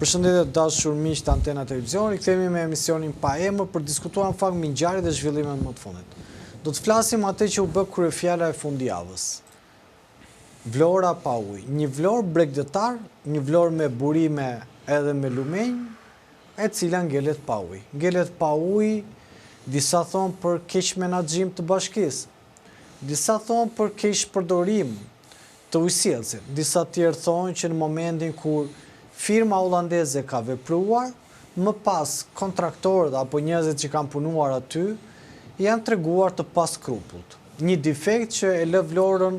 Përshëndetje dashur miq të Antena Televizioni, kthehemi me emisionin Pa Emër për diskutuar në fakt mbi ngjarjet dhe zhvillimet më të fundit. Do të flasim atë që u bë kryefjala e fundjavës. Vlora pa ujë, një vlorë bregdetar, një vlorë me burime edhe me lumenj, e cila ngelet pa ujë. Ngelet pa ujë, disa thonë për keq menaxhim të bashkisë, disa thonë për keq përdorim të ujësjellësit, disa tjerë thonë që në momentin kur firma holandeze ka vepruar, më pas kontraktorët apo njerëzit që kanë punuar aty janë treguar të paskrupullt. Një defekt që e lë vlorën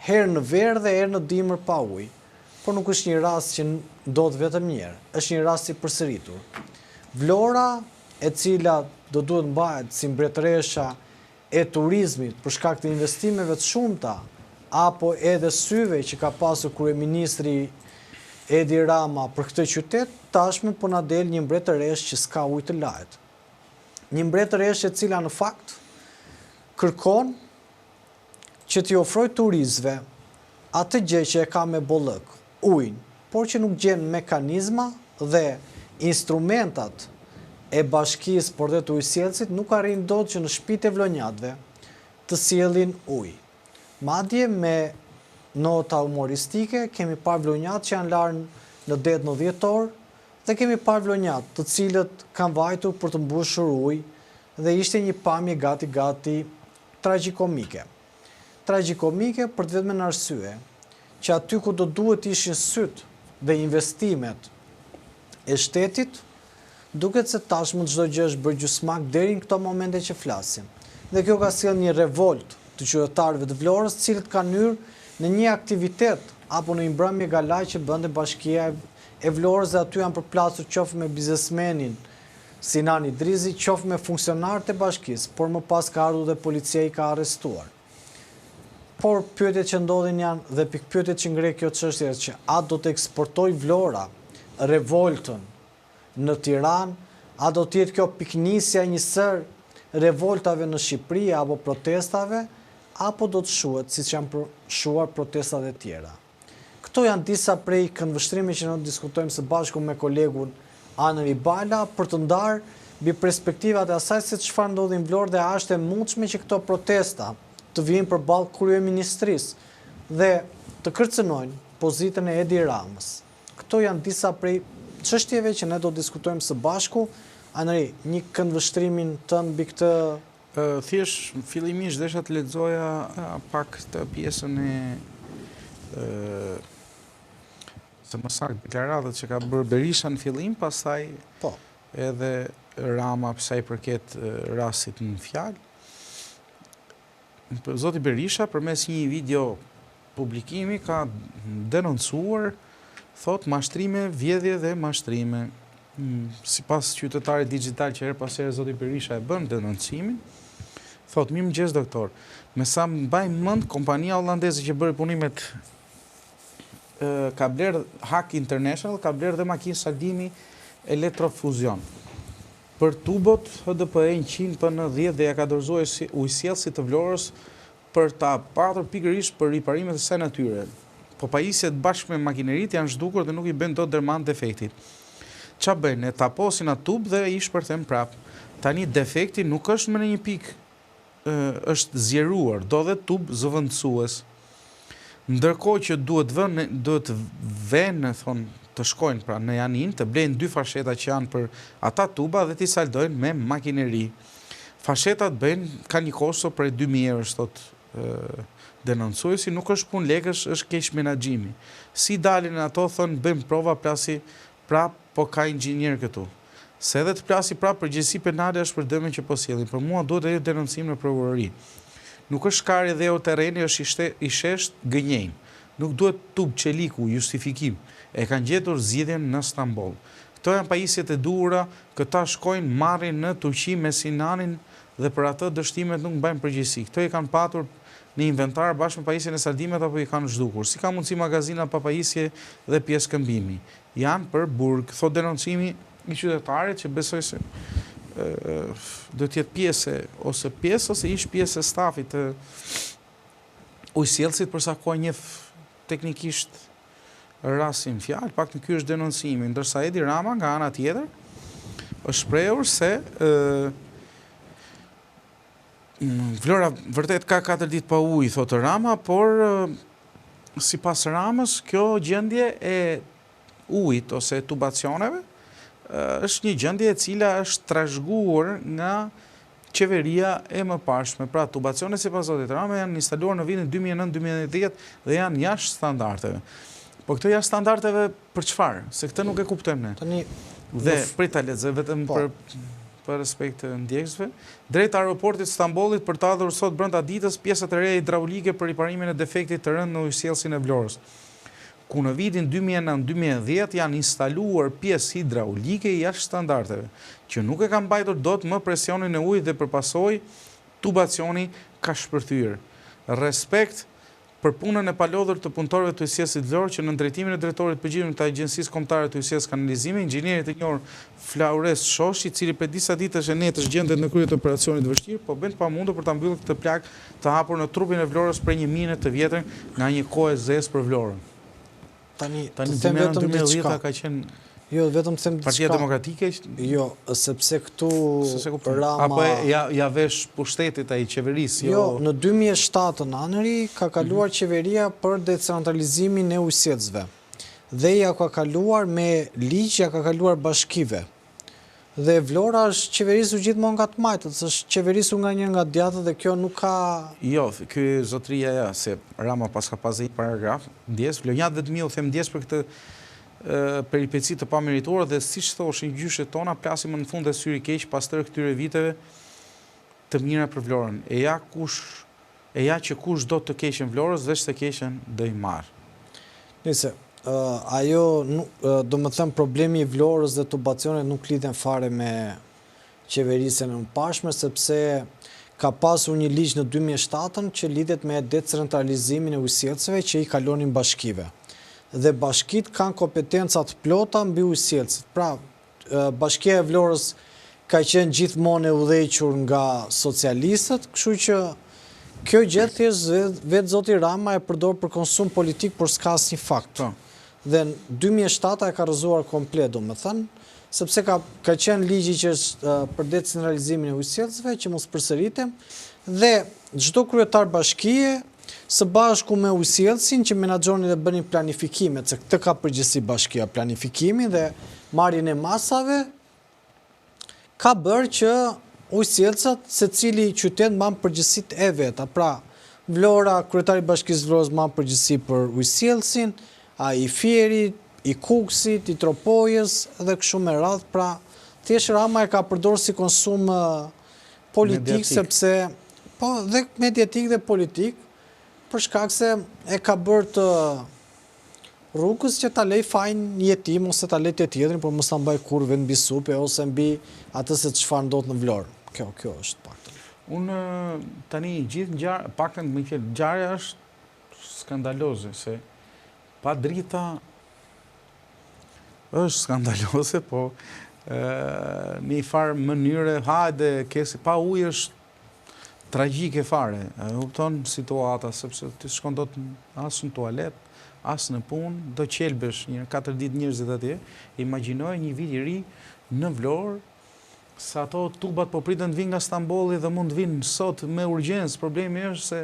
herë në verë dhe herë në dimër pa ujë, por nuk është një rast që ndodh vetëm një herë, është një rast i përsëritur. Vlora, e cila do duhet mbahet si mbretëresha e turizmit për shkak të investimeve të shumta apo edhe syve që ka pasur kryeministri Edi Rama për këtë qytet, tashmë po na del një mbretëresht që s'ka ujë të lajt. Një mbretëresht e cila në fakt kërkon që t'i ofroj turistëve atë gjë që e ka me bollëk, ujin, por që nuk gjen mekanizma dhe instrumentat e bashkisë por dhe të ujësjellësit nuk arrin dot që në shtëpitë e vlonjatëve të sjellin ujë. Madje me nota humoristike, kemi parë vlonjat që janë larë në det në dhjetor, dhe kemi parë vlonjat të cilët kanë vajtur për të mbushur ujë dhe ishte një pamje gati tragjikomike. Tragjikomike për të vetëm në arsye që aty ku do duhet ishin syt dhe investimet e shtetit, duket se tashmë çdo gjë është bërë gjysmak deri në këto momente që flasim. Dhe kjo ka sjellë një revolt të qytetarëve të Vlorës, të cilët kanë hyrë në një aktivitet apo në një mbrëmje galaj që bënte Bashkia e Vlorës dhe aty janë përplasur qoftë me biznesmenin Sinan Idrizi, qoftë me funksionarët e bashkisë, por më pas ka ardhur dhe policia i ka arrestuar. Por pyetjet që ndodhin janë dhe pikpyetjet që ngre kjo çështje është që a do të eksportoj Vlora revoltën në Tiranë, a do të jetë kjo piknisja një sër revoltave në Shqipëri apo protestave, apo do të shuhet siç janë shuar protestat e tjera. Këto janë disa prej këndvështrimeve që ne diskutojmë së bashku me kolegun Anëri Bala për të ndarë mbi perspektivat e asaj se çfarë ndodhi në Vlorë dhe a është e mundshme që këto protesta të vijnë përballë kryeministrisë dhe të kërcënojnë pozitën e Edi Ramës. Këto janë disa prej çështjeve që ne do diskutojmë së bashku. Anëri, një këndvështrimin tënd mbi këtë. Thjesht fillimisht desha të lexoja pak të pjesën e së më saktë deklaratët që ka bërë Berisha në fillim, pastaj edhe Rama sa i përket rastit në fjalë. Zoti Berisha përmes një video publikimi ka denoncuar, thot, mashtrime, vjedhje dhe mashtrime. Sipas qytetarit digjital që her pas here zoti Berisha e bën denoncimin, thot, mirëmëngjes doktor, me sa mbaj mend kompania holandeze që bëri punimet ka bler Hak International, ka bler dhe makinë saldimi elektrofuzion. Për tubot HDPE 100 PN10 dhe ja ka dorëzuar ujësjellësit të Vlorës për ta patur pikërisht për riparimet e saj natyre. Po pajisjet bashkë me makineritë janë zhdukur dhe nuk i bën dot derman defektit. Qa bëjnë, e taposin atë tub dhe i shpërthen prap. Tani defekti nuk është më në një pikë, është zjeruar, do dhe tub zëvendësues. Ndërkohë që duhet vënë, të shkojnë pra në Janin, të blejnë 2 fasheta që janë për ata tuba dhe t'i saldojnë me makineri. Fashetat bëjnë, ka një kosto për 2.000 euro, thot denoncuesi, nuk është punë lekësh, është keq menaxhimi. Si dalin ato, thonë, bëjmë prova, plasi prap, po ka inxhinier këtu. Se edhe të plasi prap përgjegjësi penale është për dëmin që po sjellin. Për mua duhet edhe denoncim në prokurori. Nuk është shkarje dhe o terreni, është i shesht gënjejnë. Nuk duhet tub çeliku, justifikim. E kanë gjetur zgjidhjen në Stamboll. Këto janë pajisjet e duhura, këta shkojnë marrin në Turqi me Sinanin dhe për atë dështimet nuk mbajnë përgjegjësi. Këto i kanë patur në inventar bashkë me pajisjen e saldimet apo i kanë zhdukur. Si ka mundësi magazina pa pajisje dhe pjesë këmbimi? Janë për burg, thot denoncimi i qytetarit që besoj se do të jetë pjesë ose ish pjesë e stafit të ujësjellësit, përsa ka njeh teknikisht rrasin fjalë, pak në ky është denoncimi, ndërsa Edi Rama nga ana tjetër është shprehur se Vlora vërtet ka 4 ditë pa ujë, thotë Rama, por sipas Ramës kjo gjendje e ujit ose tubacioneve është një gjendje e cila është trashëguar nga qeveria e mëparshme. Pra, tubacionet sipas zotit Rama janë instaluar në vitin 2009-2010 dhe janë jashtë standardeve. Po këto jashtë standardeve për çfarë? Se këtë nuk e kuptojmë ne. Tani Dhe prita lexoj vetëm për respekt të ndjekësve. Drejt aeroportit Stambollit për ta dhëruar sot brenda ditës pjesët e reja hidraulike për riparimin e defektit të rënd në ujësjellsin e Vlorës. Ku në vitin 2009-2010 janë instaluar pjesë hidraulike jashtë standardeve, që nuk e kanë mbajtur dot më presionin e ujit dhe përpasoj tubacioni ka shpërthyer. Respekt për punën e palodhur të punëtorëve të ujësjellsit Vlorë që në drejtimin e drejtorit përgjithshëm të Agjencisë Kombëtare të Ujësjelljes Kanalizimi, inxhinierit e njohur Flaures Shoshi, i cili për disa ditësh e netësh gjendet në krye të operacionit vështirë, po bën pamundur për ta mbyllur këtë plagë të hapur në trupin e Vlorës prej një mine të vjetër nga një kohë e zezë për Vlorën. Tani Tani 2010 ka qenë jo, vetëm them Partia Demokratike? Jo, sepse këtu Rama... Apo ja vesh pushtetit ai qeverisë? Jo, në 2007 në Anëri ka kaluar qeveria për decentralizimin e ujësjellsve. Dhe ja ka kaluar me ligj, ja ka kaluar bashkive. Dhe Vlora është qeverisur gjithmonë nga të majtët, është qeverisur nga njëra nga djathtë dhe kjo nuk ka... Jo, ky zotria ja, se Rama pas ka pasur një paragraf, ndjes, vlonjat dhe të mi u them ndjes për këtë peripeci të pamerituara dhe siç thoshin gjyshet tona, plasim në fund e syri keq pas tërë këtyre viteve të mira për Vlorën. E ja që kush do të keqen Vlorës, veç të keqen do i marr. Nëse ajo do më them problemi i Vlorës dhe tubacionet nuk lidhen fare me qeverisjen e mëparshme, sepse ka pasur një ligj në 2007 që lidhet me decentralizimin e ujësjellsve që i kalonin bashkive. Dhe bashkit kanë kompetencat plota mbi ujësjellsit. Pra, bashkia e Vlorës ka qenë gjithmonë e udhëhequr nga socialistët, kështu që kjo gjë thjesht vetë zoti Rama e përdor për konsum politik, por s'ka asnjë fakt. Dhe në 2007 e ka rrëzuar komplet, domethënë, sepse ka qenë ligji që është për decentralizimin e ujësjellsve, që mos përsëritem, dhe çdo kryetar bashkie së bashku me ujësjellsin që menaxhonin dhe bënin planifikimet, se këtë ka përgjegjësi bashkia, planifikimin dhe marrjen e masave, ka bërë që ujësjellsat secili qytet mban përgjegjësitë e veta. Pra, Vlora, kryetari i bashkisë Vlorës mban përgjegjësi për ujësjellsin, ai i Fierit, i Kuksit, i Tropojës dhe kështu me radhë. Pra, thjesht Rama e ka përdorur si konsum politik, sepse po dhe mediatik dhe politik, për shkak se e ka bërë të rrugës që ta lej fajin jetim ose ta lej të tjetrin, por mos ta mbaj kurrë mbi supe ose mbi atë se çfarë ndodh në Vlorë. Kjo është paktën. Unë tani gjithë ngjarja, paktën më thënë, ngjarja është skandaloze, se pa drita është skandaloze, po në një farë mënyre, hajde, pa ujë është tragjike fare, e kupton situata, sepse ti shkon dot as në tualet, as në punë, do qelbesh 4 ditë njerëzit atje. Imagjinoj një vit i ri në Vlorë, sa ato tubat po pritën të vinë nga Stambolli dhe mund të vinë sot me urgjencë. Problemi është se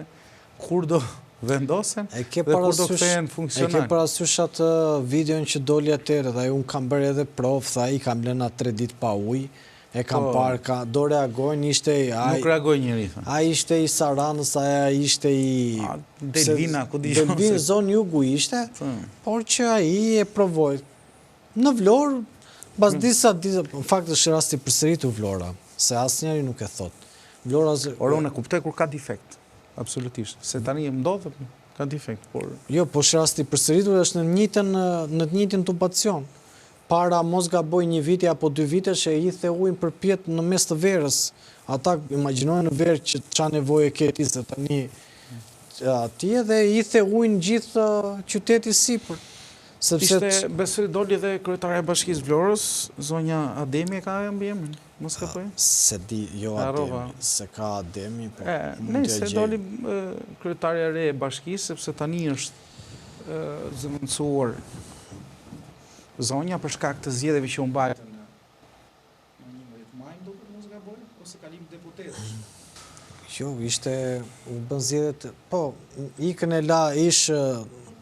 kur do vendosen dhe kur do kthehen funksional. E ke parasysh atë videon që doli atëherë, dhe unë kam bërë edhe provë, tha i kam lënë 3 ditë pa ujë. E kam parë, do reagojnë, ishte... Nuk reagoj njëri, thënë. A ishte i Saranës, a ishte i... Delvina, ku di shumë. Delvina, zonë jugu ishte, por që a i e provoj. Në Vlorë, bas disa, në fakt është rasti përsëritur Vlora, se asë njëri nuk e thot. Ora unë e kuptoj kur ka defekt, absolutisht. Se tani e ndodhë, ka defekt, por... Jo, po është rasti përsëritur është në të njëjtin tubacion. Para mos gaboj një viti apo 2 vite që i the ujin përpjet në mes të verës. Ata imagjinojnë në verë që ç'a nevojë ketë se tani atje dhe i the ujin gjithë qyteti sipër. Ishte besoj doli dhe kryetaria e Bashkisë Vlorës, zonja Ademi e ka emrin, mos ka thënë? Se di, jo Ademi, se ka Ademi, po. Se doli kryetaria e re e Bashkisë, sepse tani është zëvendësuar zonja për shkak të zgjedhjeve që u mbajtën në 11 maj, duket mos gaboj, ose kalim deputetësh. Jo, ishte u bën zgjedhjet, po, ikën e la ish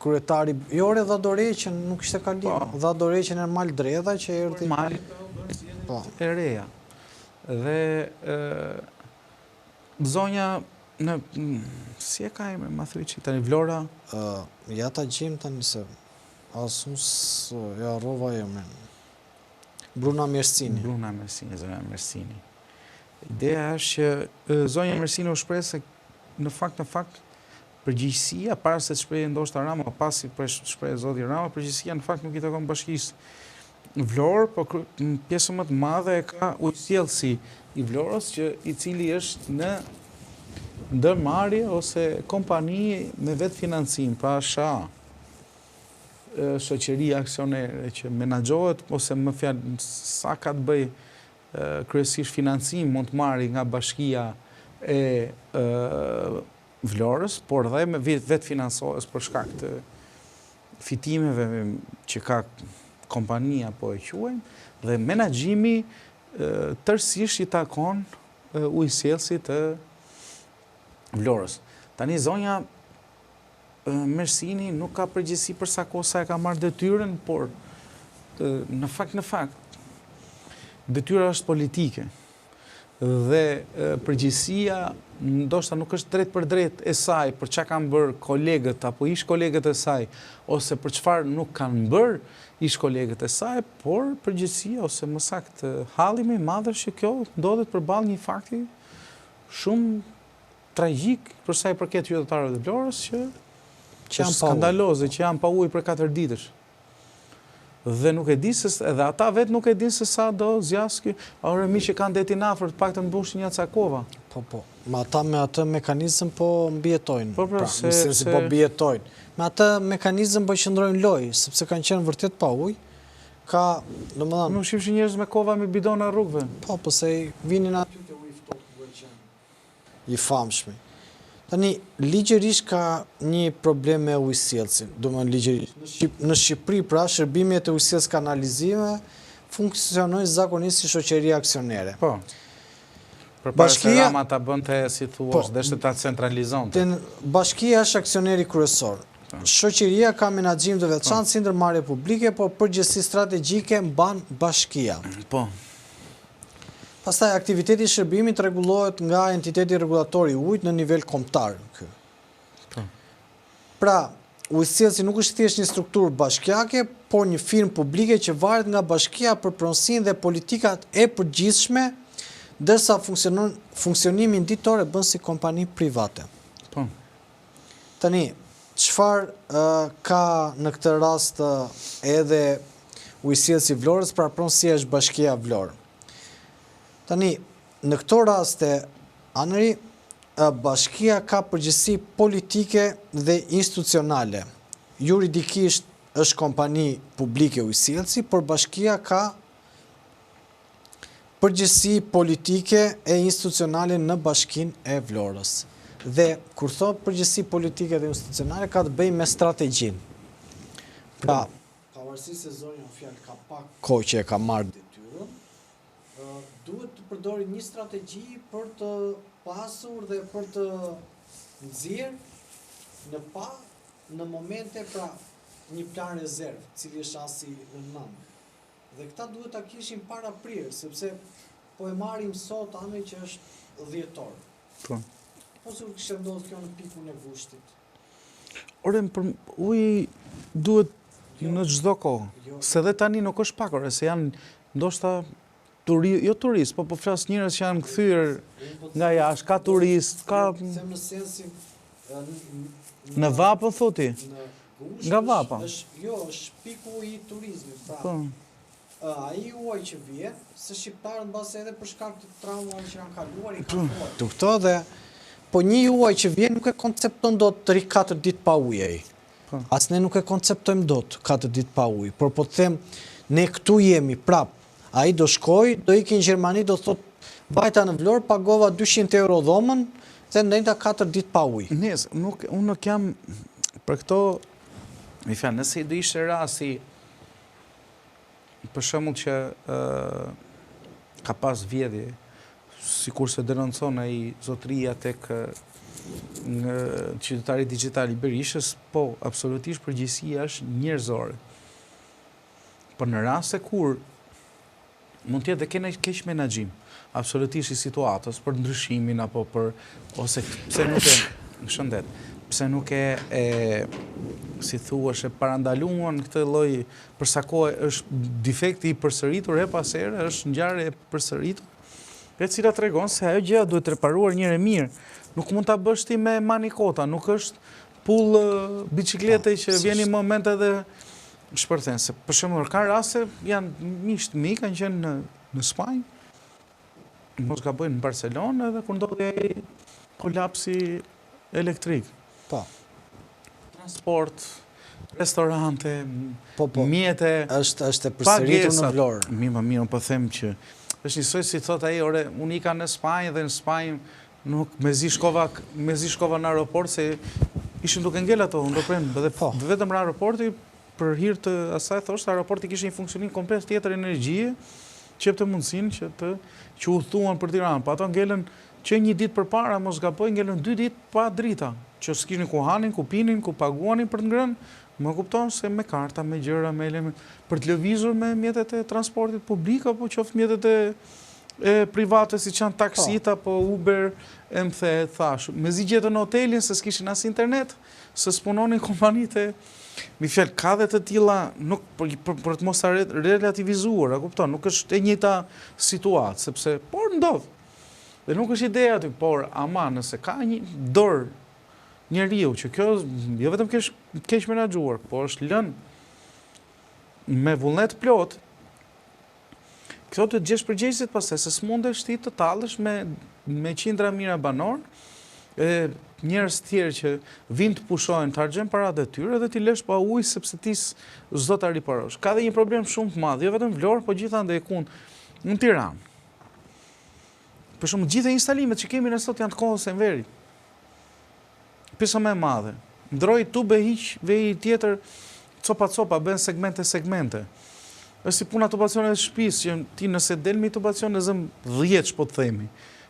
kryetari, jo re dha Doreqen, nuk ishte kalim, Po. dha Doreqen Ermal Dredha që erdhi. Mali bën zgjedhjet Po. e reja. Dhe zonja si e ka emrin, ma thuj që tani Vlora, Ja ta gjim tani se asus ja rrova emrin. Bruna Mjersini. Bruna Mersini, zonja Mersini. Ideja është që zonja Mersini u shpreh se në fakt përgjegjësia para se të shprehej ndoshta Rama, pasi për shpreh zoti Rama, përgjegjësia në fakt nuk i takon bashkisë Vlorë, po pjesën më të madhe e ka ujësjellësi i Vlorës, i cili është në ndërmarrje ose kompani me vetë financim, pra shoqëria aksionere që menaxhohet ose më fjalë sa ka të bëj kryesisht financim mund të marri nga bashkia e Vlorës, por dhe me vetë financohet për shkak të fitimeve që ka kompania, po e quajmë, dhe menaxhimi tërësisht i takon ujësjellësit të Vlorës. Tani zonja Mersini nuk ka përgjegjësi për sa kohë sa e ka marrë detyrën, por në fakt detyra është politike. Dhe përgjegjësia ndoshta nuk është drejt për drejt e saj për çka kanë bërë kolegët apo ish kolegët e saj, ose për çfarë nuk kanë bërë ish kolegët e saj, por përgjegjësia ose më saktë hallimi i madh është që kjo ndodhet përballë një fakti shumë tragjik për sa i përket qytetarëve të Vlorës që janë skandaloze, që janë pa ujë për 4 ditësh. Dhe nuk e di se edhe ata vetë nuk e din se sa do zjas ky. Ore mi që kanë detin afër, të paktën mbushin një cakova. Po. Ma ata me atë mekanizëm po mbijetojnë. Po, pra, se po mbijetojnë. Me atë mekanizëm po qëndrojnë lojë, sepse kanë qenë vërtet pa ujë. Ka, domethënë, nuk shifshin njerëz me kova me bidona rrugëve. Po, se vinin aty te uji ftohtë ku qenë i famshmi. Tani, ligjërisht ka një problem me ujësjellësin, domethënë ligjërisht. Në Shqipëri, pra, shërbimet e ujësjellës kanalizime funksionojnë zakonisht si shoqëri aksionere. Po. Përpara se Rama ta bënte, si thuaç, deshte ta centralizonte. Bashkia është aksioneri kryesor. Shoqëria ka menaxhim të veçantë si ndërmarrje publike, por përgjegjësi strategjike mban bashkia. Po. Pastaj aktiviteti i shërbimit rregullohet nga entiteti rregullator i ujit në nivel kombëtar. Pra, ujësjellësi nuk është thjesht një strukturë bashkiake, por një firmë publike që varet nga bashkia për pronësinë dhe politikat e përgjithshme, ndërsa funksionimin ditor e bën si kompani private. Po. Tani, çfarë ka në këtë rast edhe ujësjellësi Vlorës, pra pronësia është bashkia Vlorë. Tani, në këto raste, anëri, bashkia ka përgjegjësi politike dhe institucionale. Juridikisht është kompani publike ujësjellësi, por bashkia ka përgjegjësi politike e institucionale në bashkinë e Vlorës. Dhe kur thot përgjegjësi politike dhe institucionale ka të bëjë me strategjinë. Pra, pavarësisht se zonja fjalë ka pak kohë që e ka marrë detyrën, duhet të përdori një strategji për të pasur dhe për të nxjerrë në momente, pra një plan rezervë, cili është asi në nëmë. Dhe këta duhet ta kishin para prirë, sepse po e marrim sot anë që është dhjetor. Po. Po se kishte ndodhur kjo në pikun e vushtit. Ore, uji duhet në çdo kohë. Se dhe tani nuk është pak, ore, se janë ndoshta jo turist, po flas njerëz që janë kthyer nga jashtë, ka turist, ka Sem në sensin në vapën thoti. Nga vapa. Jo, është piku i turizmit, pra. Po. Ai uaj që vjen, se shqiptarët mbase edhe për shkak të traumave që kanë kaluar i kanë. Tu këto dhe po një uaj që vjen nuk e koncepton dot të ri 4 ditë pa ujë ai. Po. As ne nuk e konceptojmë dot 4 ditë pa ujë, por po të them ne këtu jemi prap. Ai do shkoj, do ikë në Gjermani, do thot vajta në Vlorë, pagova 200 euro dhomën dhe ndajta 4 ditë pa ujë. Unë nuk jam për këto, mi fjalë, nëse do ishte rasti për shembull që ka pas vjedhje, sikur se denoncon ai zotëria tek qytetari digjital i Berishës, po, absolutisht përgjegjësia është njerëzore. Por në raste kur mund të jetë dhe keq menaxhim, absolutisht i situatës për ndryshimin apo për ose pse nuk e shëndet, pse nuk e si thuash e parandaluan këtë lloj për sa kohë është defekti i përsëritur e pas here, është ngjarje e përsëritur, e cila tregon se ajo gjëja duhet reparuar një herë mirë. Nuk mund ta bësh ti me manikota, nuk është pull biçiklete që vjen një moment edhe shpërthen. Se për shembull ka raste janë miq kanë qenë në Spanjë, mos gabojnë në Barcelonë edhe kur ndodhi ai kolapsi elektrik. Po. Transport, restorante, mjete, është e përsëritur në Vlorë. Mirë, po them që është njësoj si thot ai, ore, unë ika në Spanjë dhe në Spanjë nuk mezi shkova në aeroport se ishim duke ngel ato, unë do prem, dhe vetëm në aeroporti për hir të asaj thoshte aeroporti kishte një funksionim komplet tjetër energjie, që jepte mundësinë që u thuan për Tiranë, po ato ngelen që një ditë përpara, mos gaboj, ngelen 2 ditë pa drita, që s'kishin ku hanin, ku pinin, ku paguanin për të ngrënë, më kupton se me karta, me gjëra, me element, për të lëvizur me mjetet e transportit publik, apo qoftë mjetet e private, si që janë taksit, apo Uber, e më the, thash, me zi gjetën në hotelin, se s'kishin as internet, se s'punonin kompanite, mi fjallë, ka dhe të tilla, nuk, për të mos të relativizuar, a kupton, nuk është e njëjta situatë, sepse, por ndodh, dhe nuk është ideja aty, por, ama, nëse ka një dorë, njeriu që kjo jo vetëm keq menaxhuar, po është lënë me vullnet plot, këto të gjesh përgjegjësit pastaj se s'mundesh ti të tallesh me qindra mira banor, njerëz tjerë që vinë të pushojnë, të harxojnë paratë e tyre dhe ti lësh pa ujë sepse ti s'do ta riparosh. Ka dhe një problem shumë të madh, jo vetëm Vlorë, po gjithandej në Tiranë. Për shembull, gjithë instalimet që kemi ne sot janë të kohës së enverit. Pjesa më e madhe. Ndroj tube hiq vej tjetër copa, bën segmente. Është si puna tubacioneve të shtëpisë, që ti nëse del me tubacion në zëm 10 po të themi.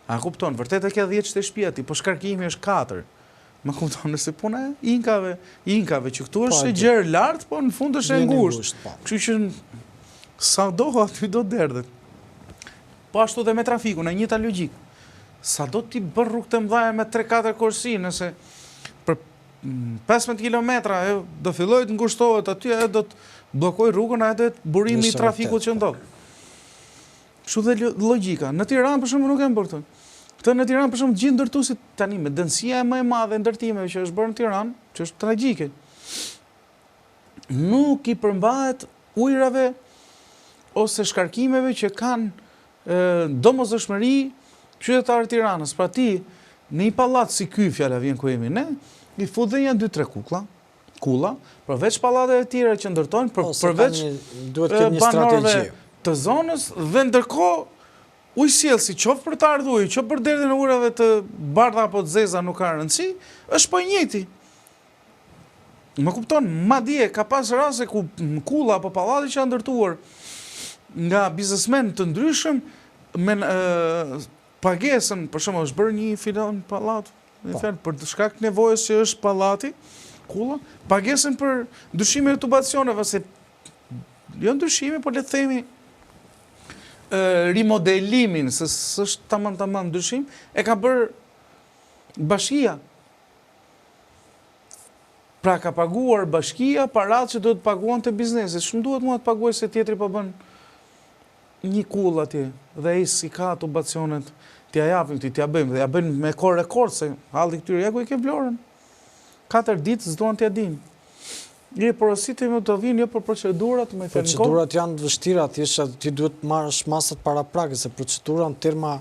A kupton, vërtet e ke 10 të shtëpia ti, po shkarkimi është 4. Më kupton, nëse puna e inkave, që këtu është e gjerë lart, po në fund është e ngushtë. Kështu që sa do aty do derdhet. Po ashtu dhe me trafikun, e njëjta logjik. Sa do ti bër rrugë të mëdha me 3-4 korsi, nëse për 15 kilometra do filloj të ngushtohet aty, do të bllokoj rrugën, do të burimi i trafikut që ndodh. Kështu dhe logjika. Në Tiranë për shembull nuk e bën këtë. Këtë në Tiranë për shembull gjithë ndërtuesit tani me dënsia e më e madhe e ndërtimeve që është bërë në Tiranë, që është tragjike. Nuk i përmbahet ujrave ose shkarkimeve që kanë domosdoshmëri qytetarët e Tiranës. Pra ti në një pallat si ky, fjala vjen ku jemi ne, i fut dhe janë 2-3 kulla, përveç pallateve të tjera që ndërtojnë, përveç banorëve të zonës, dhe ndërkohë ujësjellsi, qoftë për të ardhur ujë, qoftë për derdhjen e ujrave të bardha apo të zeza, nuk ka rëndësi, është po i njëjti. Më kupton, madje ka pas raste ku kulla apo pallati që janë ndërtuar nga biznesmen të ndryshëm me pagesën, për shembull, është bërë një filon pallat, për shkak të nevojës që është pallati, kulla, pagesën për ndryshime të tubacioneve, se jo ndryshime, por le të themi rimodelimin, se s'është tamam ndryshim, e ka bërë bashkia. Pra ka paguar bashkia paratë që duhet paguan të biznesit. Shumë duhet mua të paguaj se tjetri po bën një kull atje, dhe ai si ka tubacionet, t'ja japim, t'ja bëjmë, dhe ja bëjmë me kohë rekord, se halli këtyre, ja ku i ke Vlorën. 4 ditë s'duan t'ja dinë. Një porositë më të vinë, jo për procedurat, me thënë. Procedurat janë të vështira, ti duhet të marrësh masat para prake, se procedura në terma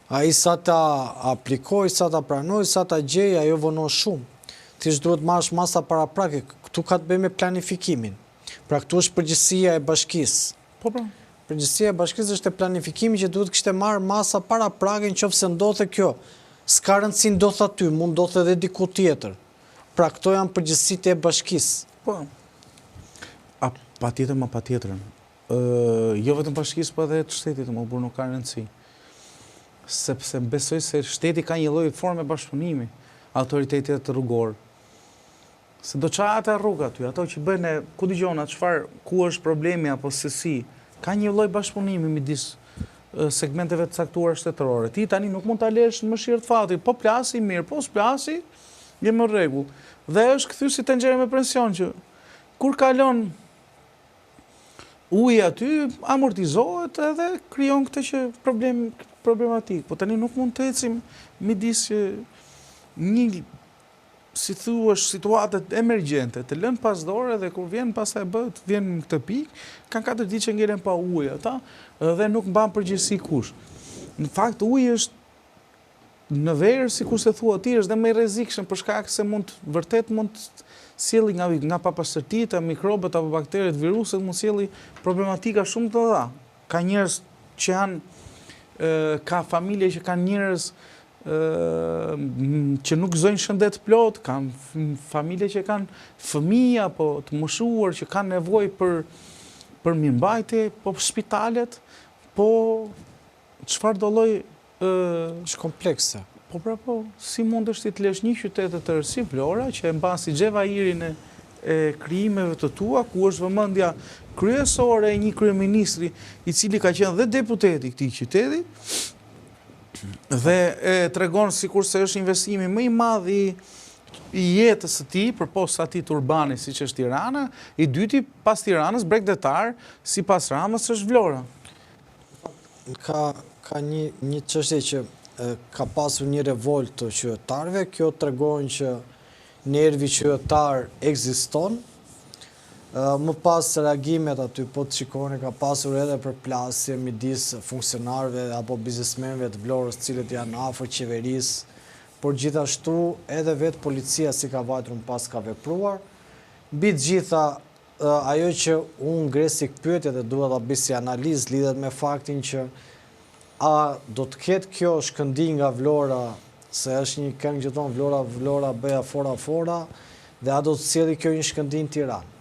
ai sa ta aplikoj, sa ta pranoj, sa ta gjej, ajo vonon shumë. Ti duhet të marrësh masa para prake, këtu ka të bëjë me planifikimin. Pra këtu është përgjegjësia e bashkisë. Po. Përgjegjësia e bashkisë është e planifikimit që duhet kishte marrë masa para prake nëse ndodhte kjo. S'ka rëndësi ndodh aty, mund ndodhte edhe diku tjetër. Pra këto janë përgjegjësitë e bashkisë. Po. Patjetër. jo vetëm bashkisë, po edhe të shtetit, më burë nuk ka rëndësi. Sepse besoj se shteti ka një lloj forme bashkëpunimi, autoritetet rrugor. Se do qa ata rruga aty, ato që bëjnë, ku dëgjona, ku është problemi apo se si, ka një lloj bashkëpunimi midis segmenteve të caktuara shtetërore. Ti tani nuk mund ta lesh në mëshirë të fatit, po plasi mirë, po s'plasi, jemi në rregull. Dhe është kthy si tenxhere me presion që kur kalon uji aty, amortizohet edhe krijon këtë që problematik. Po tani nuk mund të ecim midis një, si thuash, situatet emergjente, të lënë pas dore dhe kur vjen pastaj vjen në këtë pikë, kanë 4 ditë që ngelen pa ujë ata dhe nuk mban përgjegjësi kush. Në fakt uji është në verë, sikur se thua ti, është dhe më i rrezikshëm për shkak se vërtet mund të sjelli nga papastërtitë, mikrobet apo bakteret, viruset, mund sjelli problematika shumë të dha. Ka njerëz që janë, ka familje që kanë njerëz që nuk gëzojnë shëndet plot, kanë familje që kanë fëmijë apo të moshuar që kanë nevojë për mirëmbajtje, po spitalet, po çfarë do lloj është komplekse. Po, si mund është të lesh një qytet të tërë si Vlora, që e mban si xhevahirin e krijimeve të tua, ku është vëmendja kryesore e një kryeministri i cili ka qenë dhe deputeti i këtij qyteti, dhe tregon sikur se është investimi më i madh i jetës së tij përposa atij urbani siç është Tirana, i dyti pas Tiranës bregdetar sipas Ramës është Vlora. Ka një çështje që ka pasur një revolt të qytetarëve, kjo tregon që nervi qytetar ekziston. Më pas reagimet aty, po të shikoni, ka pasur edhe përplasje midis funksionarëve apo biznesmenëve të Vlorës, cilët janë afër qeverisë, por gjithashtu edhe vetë policia si ka vajtur më pas ka vepruar. Mbi të gjitha, ajo që unë ngresi pyetje dhe duhet ta bëj si analizë lidhet me faktin që a do të ketë kjo shkëndij nga Vlora, se është një këngë që thonë Vlora bëja fora, dhe a do të sjellë kjo një shkëndij në Tiranë.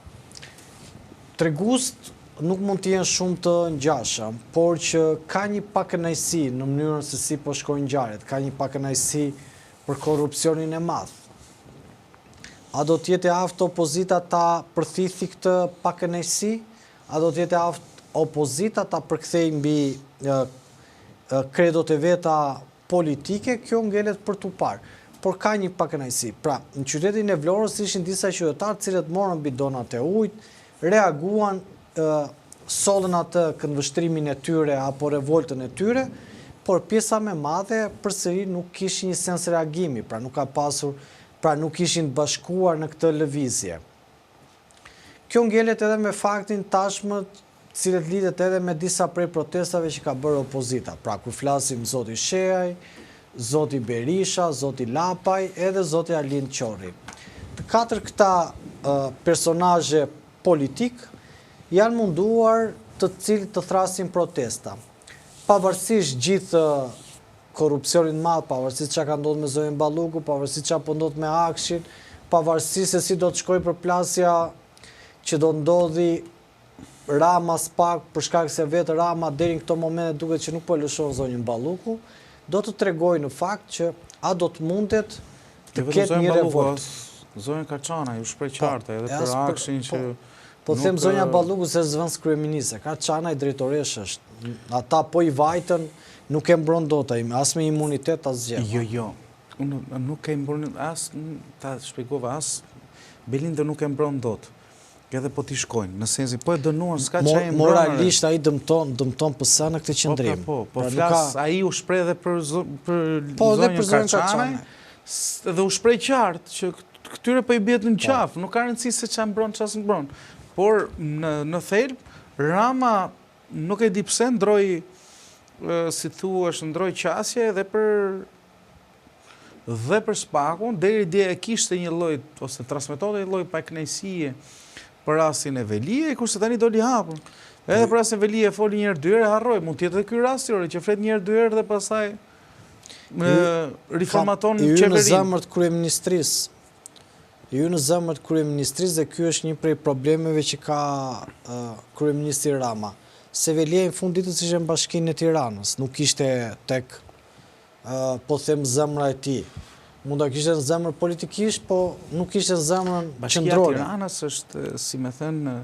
Tregust nuk mund të jenë shumë të ngjashëm, por që ka një pakënaqësi në mënyrën se si po shkojnë ngjarjet, ka një pakënaqësi për korrupsionin e madh. A do të jetë aftë opozita ta përthithi këtë pakënaqësi? A do të jetë aftë opozita ta përkthejë mbi kredot e veta politike? Kjo ngelet për tu parë, por ka një pakënaqësi. Pra, në qytetin e Vlorës ishin disa qytetarë cilët morën bidonat e ujit, reaguan, sollën atë këndvështrimin e tyre apo revoltën e tyre, por pjesa më e madhe përsëri nuk kishin një sens reagimi, pra nuk ishin të bashkuar në këtë lëvizje. Kjo ngelet edhe me faktin tashmë, cilët lidhet edhe me disa prej protestave që ka bërë opozita. Pra, kur flasim zoti Sheaj, zoti Berisha, zoti Lapaj, edhe zoti Arlind Qorri. Të 4 këta personazhe politik janë munduar të cilët të thrasin protesta. Pavarësisht gjithë korrupsionin madh, pavarësisht çka ka ndodhur me zonën Balluku, pavarësisht çka po ndodh me Akshin, pavarësisht se si do të shkojë përplasja që do ndodhi Rama spak për shkak se vetë Rama deri në këto momente duket që nuk po lëshon zonën Balluku, do të tregojë në fakt që a do të mundet të ketë një revolt. Zonja Kaçana ju shpreh qartë edhe për Akshin që po them zonja Balluku se zvends kryeministe, Kaçana i drejtoresh është. Ata po i vajtën, nuk e mbron dot ai, as me imunitet as gjë. Jo. Unë nuk e mbron as, ta shpjegova, as Belinda nuk e mbron dot. Edhe po t'i shkojnë, në sensi po e dënuan, s'ka që e mbronare. Moralisht ai dëmton PS në këtë qëndrim. Po flas, ai u shpreh edhe për zonjën Kaçanaj, dhe u shpreh qartë që këtyre po i bjet në qafë, nuk ka rëndësi se ç'a mbron, ç'a s'mbron. Por në thelb, Rama nuk e di pse ndroi, si thuash, ndroi qasje dhe për Spakun, deri dje e kishte një lloj ose transmetonte një lloj pakënaqësie për rastin e Velie, kurse tani doli hapur. Edhe për rastin e Velie foli një herë dy herë, harroi, mund të jetë edhe ky rast që flet një herë dy herë dhe pastaj riformaton qeverinë. Në zemër të kryeministrisë. ju në zemër të kryeministrisë dhe ky është një prej problemeve që ka kryeministri Rama. Se Velia në fund ditës ishte në Bashkinë e Tiranës, nuk ishte tek po them zemra e tij. Mund ta kishte në zemër politikisht, po nuk ishte në zemrën qendrore. Bashkia e Tiranës është, si me thënë,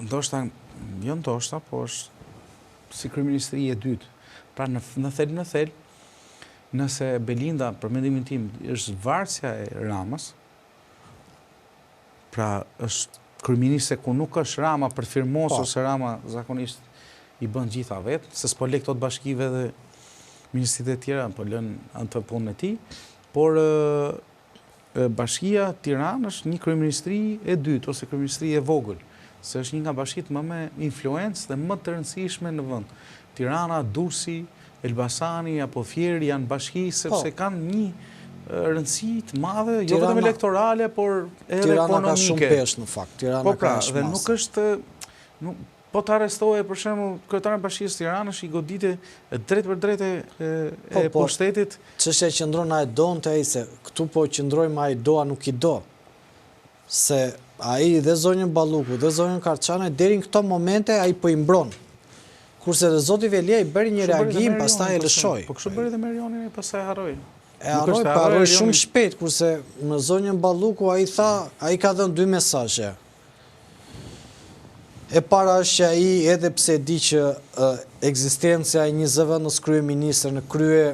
ndoshta, jo ndoshta, po është si kryeministri e dytë. Pra në thel, nëse Belinda, për mendimin tim, është varësja e Ramës, pra është kryeministre ku nuk është Rama për firmos, ose Rama zakonisht i bën gjitha vetë, se s'po le këto të bashkive dhe ministrit e tjera, po lën anë të punën e tij, por Bashkia Tiranë është një kryeministri e dytë ose kryeministri e vogël, se është një nga bashkitë më me influencë dhe më të rëndësishme në vend. Tirana, Durrësi, Elbasani apo Fieri janë bashki sepse kanë një rëndësi të madhe, jo vetëm elektorale, por edhe ekonomike. Tirana ka shumë peshë në fakt. Tirana ka shumë dhe nuk është po të arrestoje, për shembull, kryetari i Bashkisë Tiranës i godite drejt për drejt e pushtetit. Çështja që qëndron ai donte ai se këtu po qëndrojmë ai do a nuk i do. Se ai dhe zonjën Balluku dhe zonjën Karçane deri në këto momente ai po i mbron. Kurse dhe zoti Velia i bëri një reagim, pastaj e lëshoi. Po kështu bëri dhe Merioni, pastaj harroi. Harroi shumë shpejt, kurse në zonjën Balluku ai tha, ai ka dhënë dy mesazhe. E para është që ai edhe pse di që ekzistenca e një zëvendës kryeministër në krye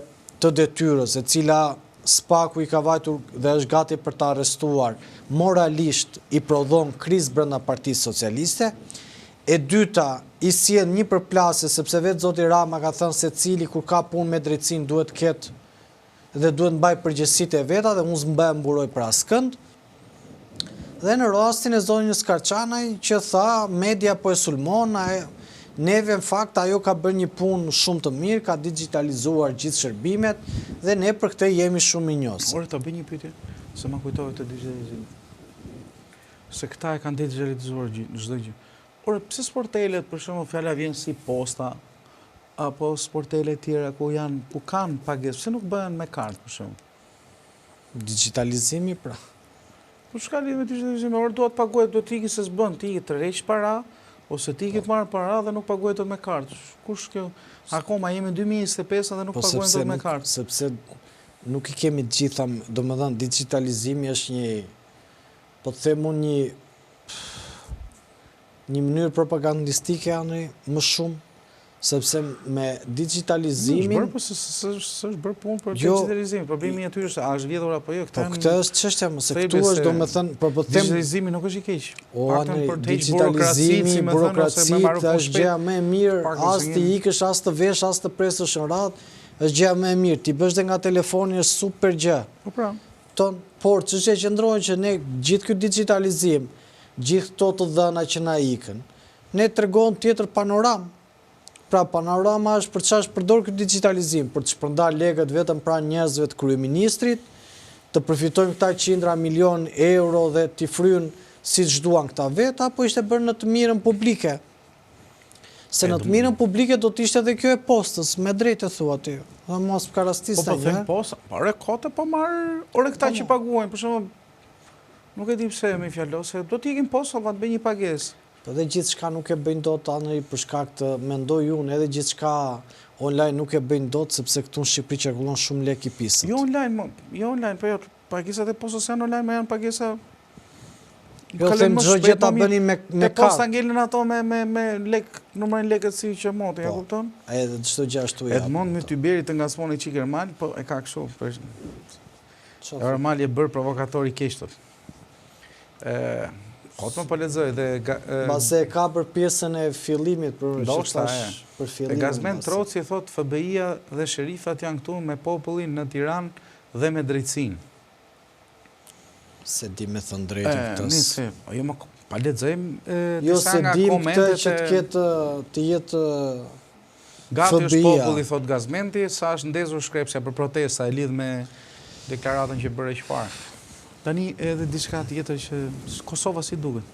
të detyrës, e cila spaku i ka vajtur dhe është gati për të arrestuar, moralisht i prodhon krizë brenda Partisë Socialiste. E dyta, i sjell një përplasje sepse vetë zoti Rama ka thënë se cili kur ka punë me drejtsinë duhet ketë dhe duhet mbaj përgjegjësitë e veta dhe unë s'mbaj mburoj për askënd. Dhe në rastin e zonjës Karçanaj që tha media po e sulmon, neve në fakt ajo ka bërë një punë shumë të mirë, ka digitalizuar gjithë shërbimet dhe ne për këtë jemi shumë injosë. Ore ta bëj një pyetje, se ma kujtove të digitalizimit. Se këta e kanë digitalizuar çdo gjë. Ore pse sportelet, për shembull, fjala vjen si posta apo sportele tjera ku kanë pagesë, pse nuk bëhen me kartë për shembull? Digitalizimi pra. Po çka lidh me digitalizimin? Ora duhet paguhet, duhet iki se s'bën, ti iki të rresh para ose ti iki të marr para dhe nuk paguhet dot me kartë. Kush kjo? Akoma jemi në 2025 dhe nuk paguhen dot me kartë. Sepse nuk i kemi të gjitha, domethënë digitalizimi është një, po të them unë një mënyrë propagandistike anë më shumë. Sepse me digitalizimin... S'është bërë punë për digitalizimin. Problemi aty është, a është vjedhur apo jo? Po këtë është çështja, se këtu është domethënë, po them digitalizimi nuk është i keq. O, digitalizimi, burokracitë është gjëja më e mirë, as ti ikësh, as të vesh, as të presësh në radhë, është gjëja më e mirë. Ti bësh dhe nga telefoni është super gjë. Po pra. Por çështja qëndron që ne gjithë ky digitalizim, gjithë këto të dhëna që na ikën, ne tregon tjetër panoramë. Pra panorama është për çfarë është përdor këtë digitalizim, për të shpërndar lekët vetëm pranë njerëzve të kryeministrit, të përfitojnë këta qindra milion euro dhe t'i fryjnë siç duan këta vetë, apo ishte bërë në të mirën publike. Se në të mirën publike do të ishte edhe kjo e postës, me drejtë thua ti. Dhe mos ka rastis ta një. Po them posta, ore kote po marr, ore këta që paguajnë, për shembull, nuk e di pse më fjalo se do të ikin posta pa të bëj një pagesë. Po dhe gjithë shka nuk e bëjnë dot anëri për shkak të mendoj unë, edhe gjithë shka online nuk e bëjnë dot, sepse këtu në Shqipëri qarkullon shumë lek i pisët. Jo online, po jo, pagesat e postës janë online, me janë pagesa... Jo, them çdo gjë ta bëni me kartë. Posta ngelin ato me lek, numrin lekët si që motë, ja kupton? Edhe çdo gjë ashtu ja. Edmond me Tyberi të ngasmoni çik Ermal, po e ka kështu. Ermal e bërë provokator i keq tot. Otman po lexoj dhe mbase ka për pjesën e fillimit për fillimin. Gazmen Troci thot FBI-a dhe sherifat janë këtu me popullin në Tiranë dhe me drejtsinë. Se di me thënë drejtën këtës. Jo më pa lexojmë disa nga komentet që të jetë gati është populli, thot Gazmenti, sa është ndezur shkrepsja për protesta e lidh me deklaratën që bëre çfarë. Tani edhe diçka tjetër që Kosova si duket.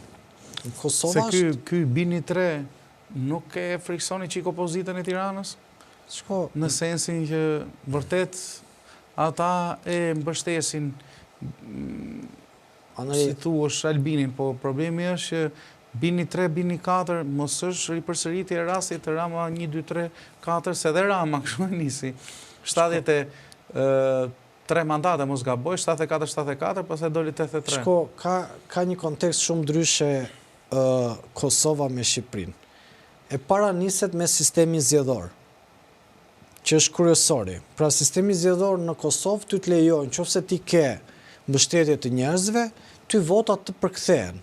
Kosova se ky Bini 3 nuk e friksoni çik opozitën e Tiranës? Në sensin që vërtet ata e mbështesin si thuash Albinin, po problemi është që bini 3, bini 4, mos është ripërsëritje e rastit të Rama 1, 2, 3, 4, se dhe Rama kështu e nisi. 73 mandate, mos gaboj, 74, pastaj doli 83. Shko, ka një kontekst shumë ndryshe Kosova me Shqipërinë. E para niset me sistemin zgjedhor, që është kryesori. Pra sistemi zgjedhor në Kosovë ty të lejojnë, nëse ti ke mbështetje të njerëzve, ty votat të përkthehen.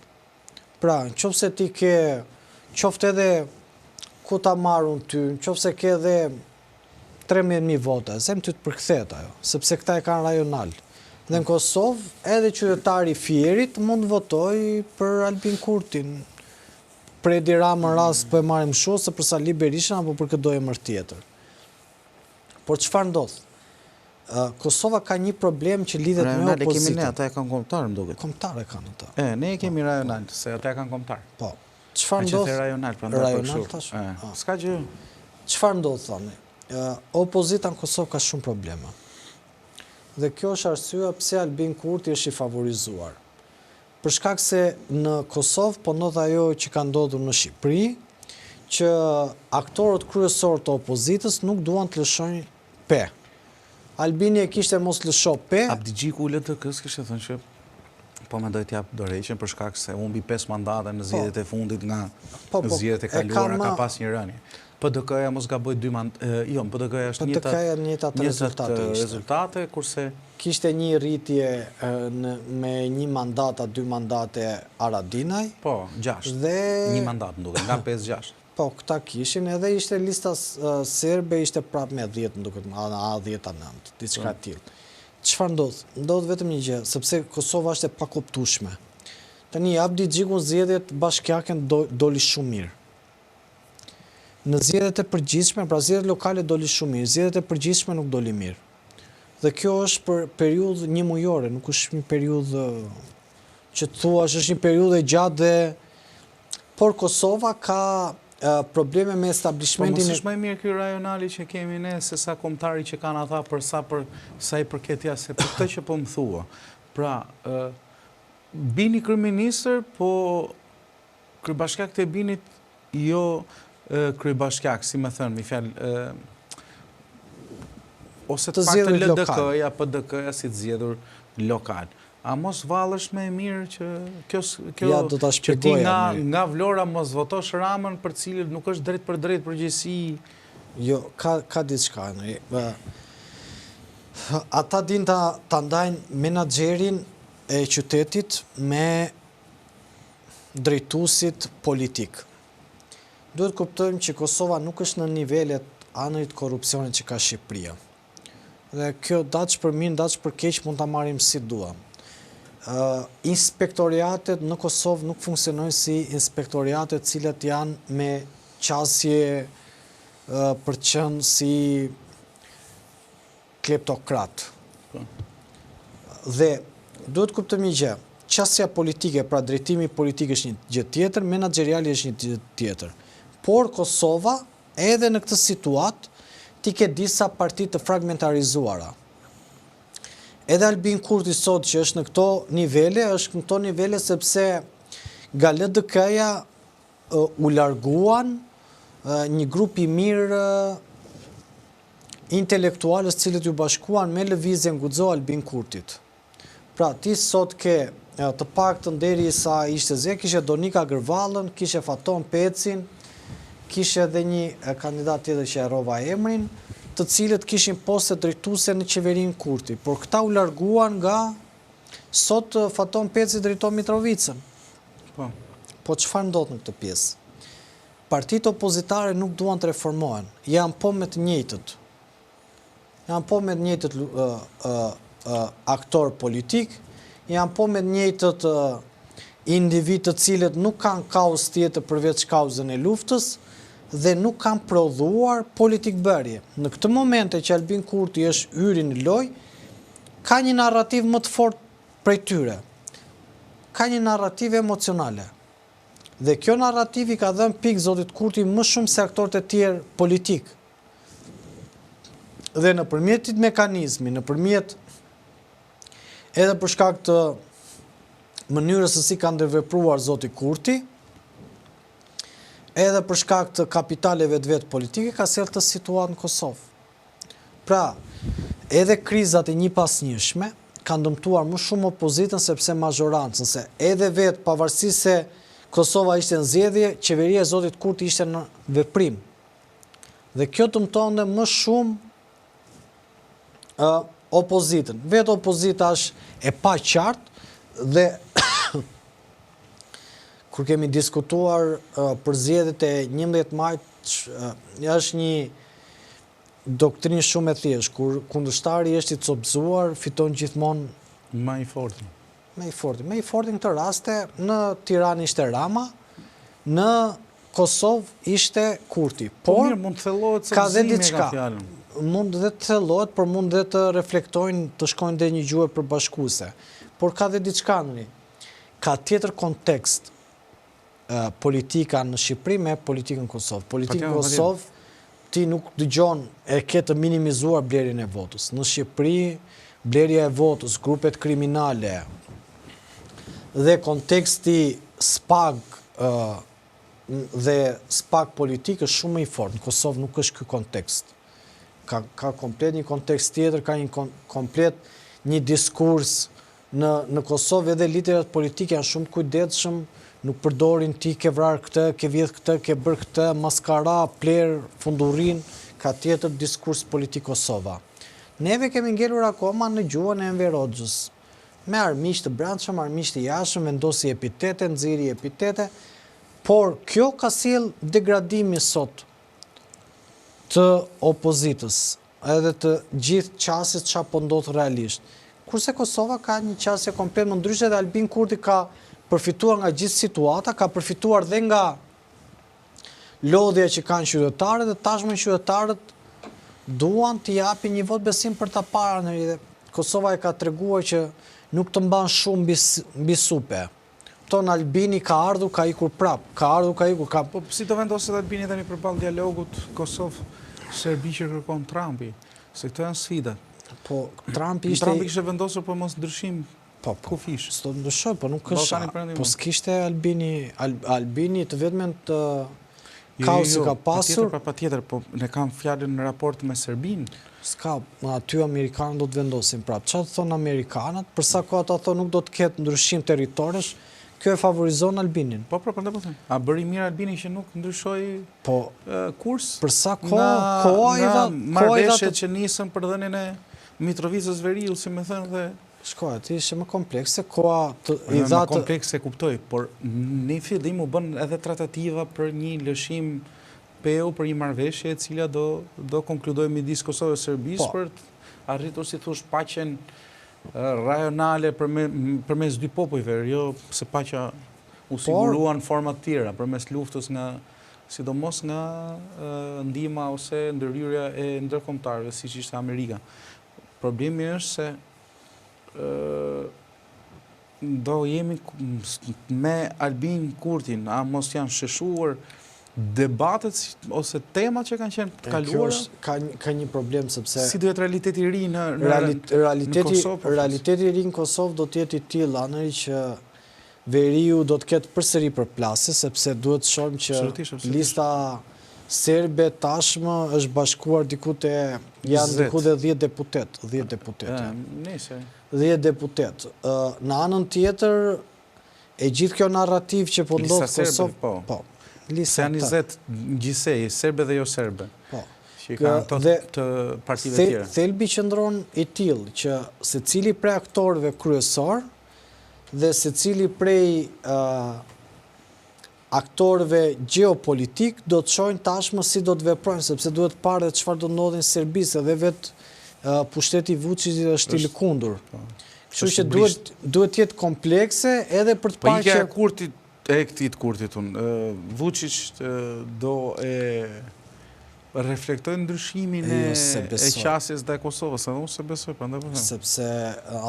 Pra, nëse ti ke, qoftë edhe ku ta marrun ty, nëse ke edhe 13.000 vota, zem ty të përkthehet ajo, sepse këta e kanë rajonal. Dhe në Kosovë, edhe qytetari i Fierit mund të votojë për Albin Kurtin. Për Edi Ramën rast po e marrim kështu, se për Sali Berishën apo për këtë emër tjetër. Por çfarë ndodh? Kosova ka një problem që lidhet me opozitën. Kemi ne, ata e kanë kombëtar, më duket. Kombëtar e kanë ata. Ne e kemi rajonal, se ata e kanë kombëtar. Po. Çfarë ndodh? Rajonal, prandaj për kështu. S'ka gjë. Çfarë ndodh thoni? Opozita në Kosovë ka shumë probleme. Dhe kjo është arsyeja pse Albin Kurti është i favorizuar. Për shkak se në Kosovë po ndodh ajo që ka ndodhur në Shqipëri, që aktorët kryesorë të opozitës nuk duan të lëshojnë pe. Albini e kishte mos lësho pe. Abdi Gjiku LDK-s kishte thënë që po mendoj t'jap dorëheqjen për shkak se humbi 5 mandate në zgjedhjet e fundit nga zgjedhjet e kaluara, ka pas një rënje. PDK-ja mos gaboj 2 mandate, jo, PDK-ja është njëtat rezultate, kurse kishte një rritje me 1 mandata, 2 mandate Aradinaj. Po, 6. Dhe 1 mandat nduket, nga 5-6. Po, këta kishin, edhe ishte lista serbe, ishte prap me 10, nduket, A10-9, diçka e tillë. Çfarë ndodh? Ndodh vetëm një gjë, sepse Kosova është e pakuptueshme. Tani Abdi Gjiku në zgjedhjet bashkiake doli shumë mirë. Në zgjedhjet e përgjithshme, pra zgjedhjet lokale doli shumë mirë, zgjedhjet e përgjithshme nuk doli mirë. Dhe kjo është për periudhë 1 mujore, nuk është një periudhë që thuash është një periudhë e gjatë dhe por Kosova ka probleme me establishmentin. Po mos është më mirë ky rajonali që kemi ne se sa kombëtari që kanë ata për sa i përket ja se për këtë që po më thua. Pra, bini kryeministër, po kryebashkiakët e binit jo kryebashkiak, si më thënë, mi fjalë ose të paktën LDK-ja, PDK-ja si të zgjedhur lokal. A mos vallësh më e mirë që që ti nga Vlora mos votosh Ramën për cilën nuk është drejt për drejt përgjegjësi? Jo, ka diçka. Ata din ta ndajnë menaxherin e qytetit me drejtuesit politik. Duhet kuptojmë që Kosova nuk është në nivelet anërit korrupsionit që ka Shqipëria. Dhe kjo daç për mirë, daç për keq mund ta marrim si duam. Inspektoriatet në Kosovë nuk funksionojnë si inspektoriatet cilat janë me qasje për qenë si kleptokrat. Dhe duhet kuptojmë një gjë, qasja politike, pra drejtimi politik është një gjë tjetër, menaxheriali është një gjë tjetër. Por Kosova, edhe në këtë situatë, ti ke disa parti të fragmentarizuara. Edhe Albin Kurti sot që është në këto nivele, është në këto nivele sepse nga LDK-ja u larguan një grup i mirë intelektualës cilët ju bashkuan me lëvizjen guxo Albin Kurtit. Pra, ti sot ke të paktën derisa ishte zgjedhje, kishe Donika Gërvallën, kishe Faton Pecin, kishe edhe një kandidat tjetër që e harrova emrin, të cilët kishin poste drejtuese në qeverinë Kurti, por këta u larguan nga sot Faton Peci drejton Mitrovicën. Po çfarë ndodh në këtë pjesë? Partitë opozitare nuk duan të reformohen, janë po me të njëjtët. Janë po me të njëjtët aktor politik, janë po me të njëjtët individ të cilët nuk kanë kauzë tjetër përveç kauzën e luftës, dhe nuk kanë prodhuar politik bërje. Në këtë momente që Albin Kurti është hyri në lojë, ka një narrativ më të fortë prej tyre. Ka një narrativ emocionale. Dhe kjo narrativ i ka dhënë pikë zotit Kurti më shumë se aktorët e tjerë politik. Dhe nëpërmjet këtij mekanizmi, nëpërmjet edhe për shkak të mënyrës se si ka ndërvepruar zoti Kurti, edhe për shkak të kapitaleve të vetë politike, ka sjellë të situatë në Kosovë. Pra, edhe krizat e njëpasnjëshme kanë dëmtuar më shumë opozitën sepse majorancën, se edhe vetë pavarësisht se Kosova ishte në zgjedhje, qeveria e zotit Kurti ishte në veprim. Dhe kjo dëmtonte më shumë opozitën. Vetë opozita është e paqartë dhe kur kemi diskutuar për zgjedhjet e 11 majit, është një doktrinë shumë e thjeshtë, kur kundërshtari është i copëzuar, fiton gjithmonë më i forti. Me i forti në këtë raste, në Tiranë ishte Rama, në Kosovë ishte Kurti. Por mirë, mund të thellohet se zimi ka fjalën. Mund dhe të thellohet, por mund dhe të reflektojnë, të shkojnë dhe një gjuhë përbashkuese. Por ka dhe diçka nëni. Ka tjetër kontekst politika në Shqipëri me politikën Kosovë. Politikën Kosovë, ti nuk dëgjon e ke të minimizuar blerjen e votës. Në Shqipëri, blerja e votës, grupet kriminale dhe konteksti spag dhe spag politik është shumë i fortë. Në Kosovë nuk është ky kontekst. Ka komplet një kontekst tjetër, ka një komplet një diskurs në Kosovë, edhe liderat politike janë shumë kujdesshëm, nuk përdorin ti ke vrarë këtë, ke vjedh këtë, ke bërë këtë, maskara, pler, fundurin, ka tjetër diskurs politik Kosova. Neve kemi ngelur akoma në gjuhën e Enver Hoxhës, me armiqtë të brendshëm, armiqtë të jashtëm, vendosi epitete, nxirri epitete, por kjo ka sjell degradimi sot të opozitës, edhe të gjithë qasjes çfarë po ndodh realisht. Kurse Kosova ka një qasje komplet më ndryshe dhe Albin Kurti ka përfituar nga gjithë situata, ka përfituar dhe nga lodhja që kanë qytetarët dhe tashmë qytetarët duan të japin një vot besim për ta parën dhe Kosova e ka treguar që nuk të mban shumë mbi supe. Ton Albini ka ardhur, ka ikur prap, ka ardhur, ka ikur. Po si të vendoset Albini tani përballë dialogut Kosovë-Serbi që kërkon Trumpi? Se këto janë sfidat. Po Trumpi ishte vendosur për mos ndryshim. Po, kufish. S'do të ndryshoj, po nuk është. Po s'kishte Albini të vetmen të kaosi ka pasur. Patjetër, po ne kam fjalën në raport me Serbinë. S'ka, aty Amerikanët do të vendosin prapë. Çfarë thonë Amerikanët? Për sa kohë ata thonë nuk do të ketë ndryshim territorësh, kjo e favorizon Albinin. Po, prandaj po them. A bëri mirë Albini që nuk ndryshoi kurs? Për sa kohë marrëveshjet që nisën për dhënien e Mitrovicës Veriut, si më thënë dhe shkoja, ti ishte më komplekse, koha i dhatë... Më komplekse kuptoj, por në fillim u bën edhe tratativa për një lëshim PEU për një marrëveshje e cila do konkludoj midis Kosovës e Serbisë për të arritur, si thush, paqen rajonale përmes dy popujve, jo se paqja u siguruan forma të tjera, përmes luftës sidomos nga ndihma ose ndërhyrja e ndërkombëtarëve, siç ishte Amerika. Problemi është se do jemi me Albin Kurtin, a mos janë sheshuar debatet ose temat që kanë qenë të kaluara? Ka një problem sepse... Si do jetë realiteti i ri në Kosovë? Realiteti i ri në Kosovë do të jetë i tillë, anëri që Veriu do të ketë përsëri përplasje, sepse duhet të shohim që lista serbe tashmë është bashkuar diku te janë diku dhe 10 deputet. 10 deputet. Në anën tjetër, e gjithë kjo narrativ që po ndodh Kosovë... Po. Se janë 20 gjithsej, serbe dhe jo serbe. Po. Që kanë të partive tjera. Thelbi qëndron i tillë që secili prej aktorëve kryesor dhe secili prej aktorëve geopolitik do të shohin tashmë si do të veprojnë, sepse duhet parë çfarë do ndodhi në Serbi, se dhe vetë pushteti Vučićit është i lëkundur. Kështu që duhet të jetë komplekse edhe për të parë që... Po ikja e këtij Kurtit unë, Vučić do e reflektojnë ndryshimin e qasjes dhe Kosovës, edhe unë se besoj, prandaj po them. Sepse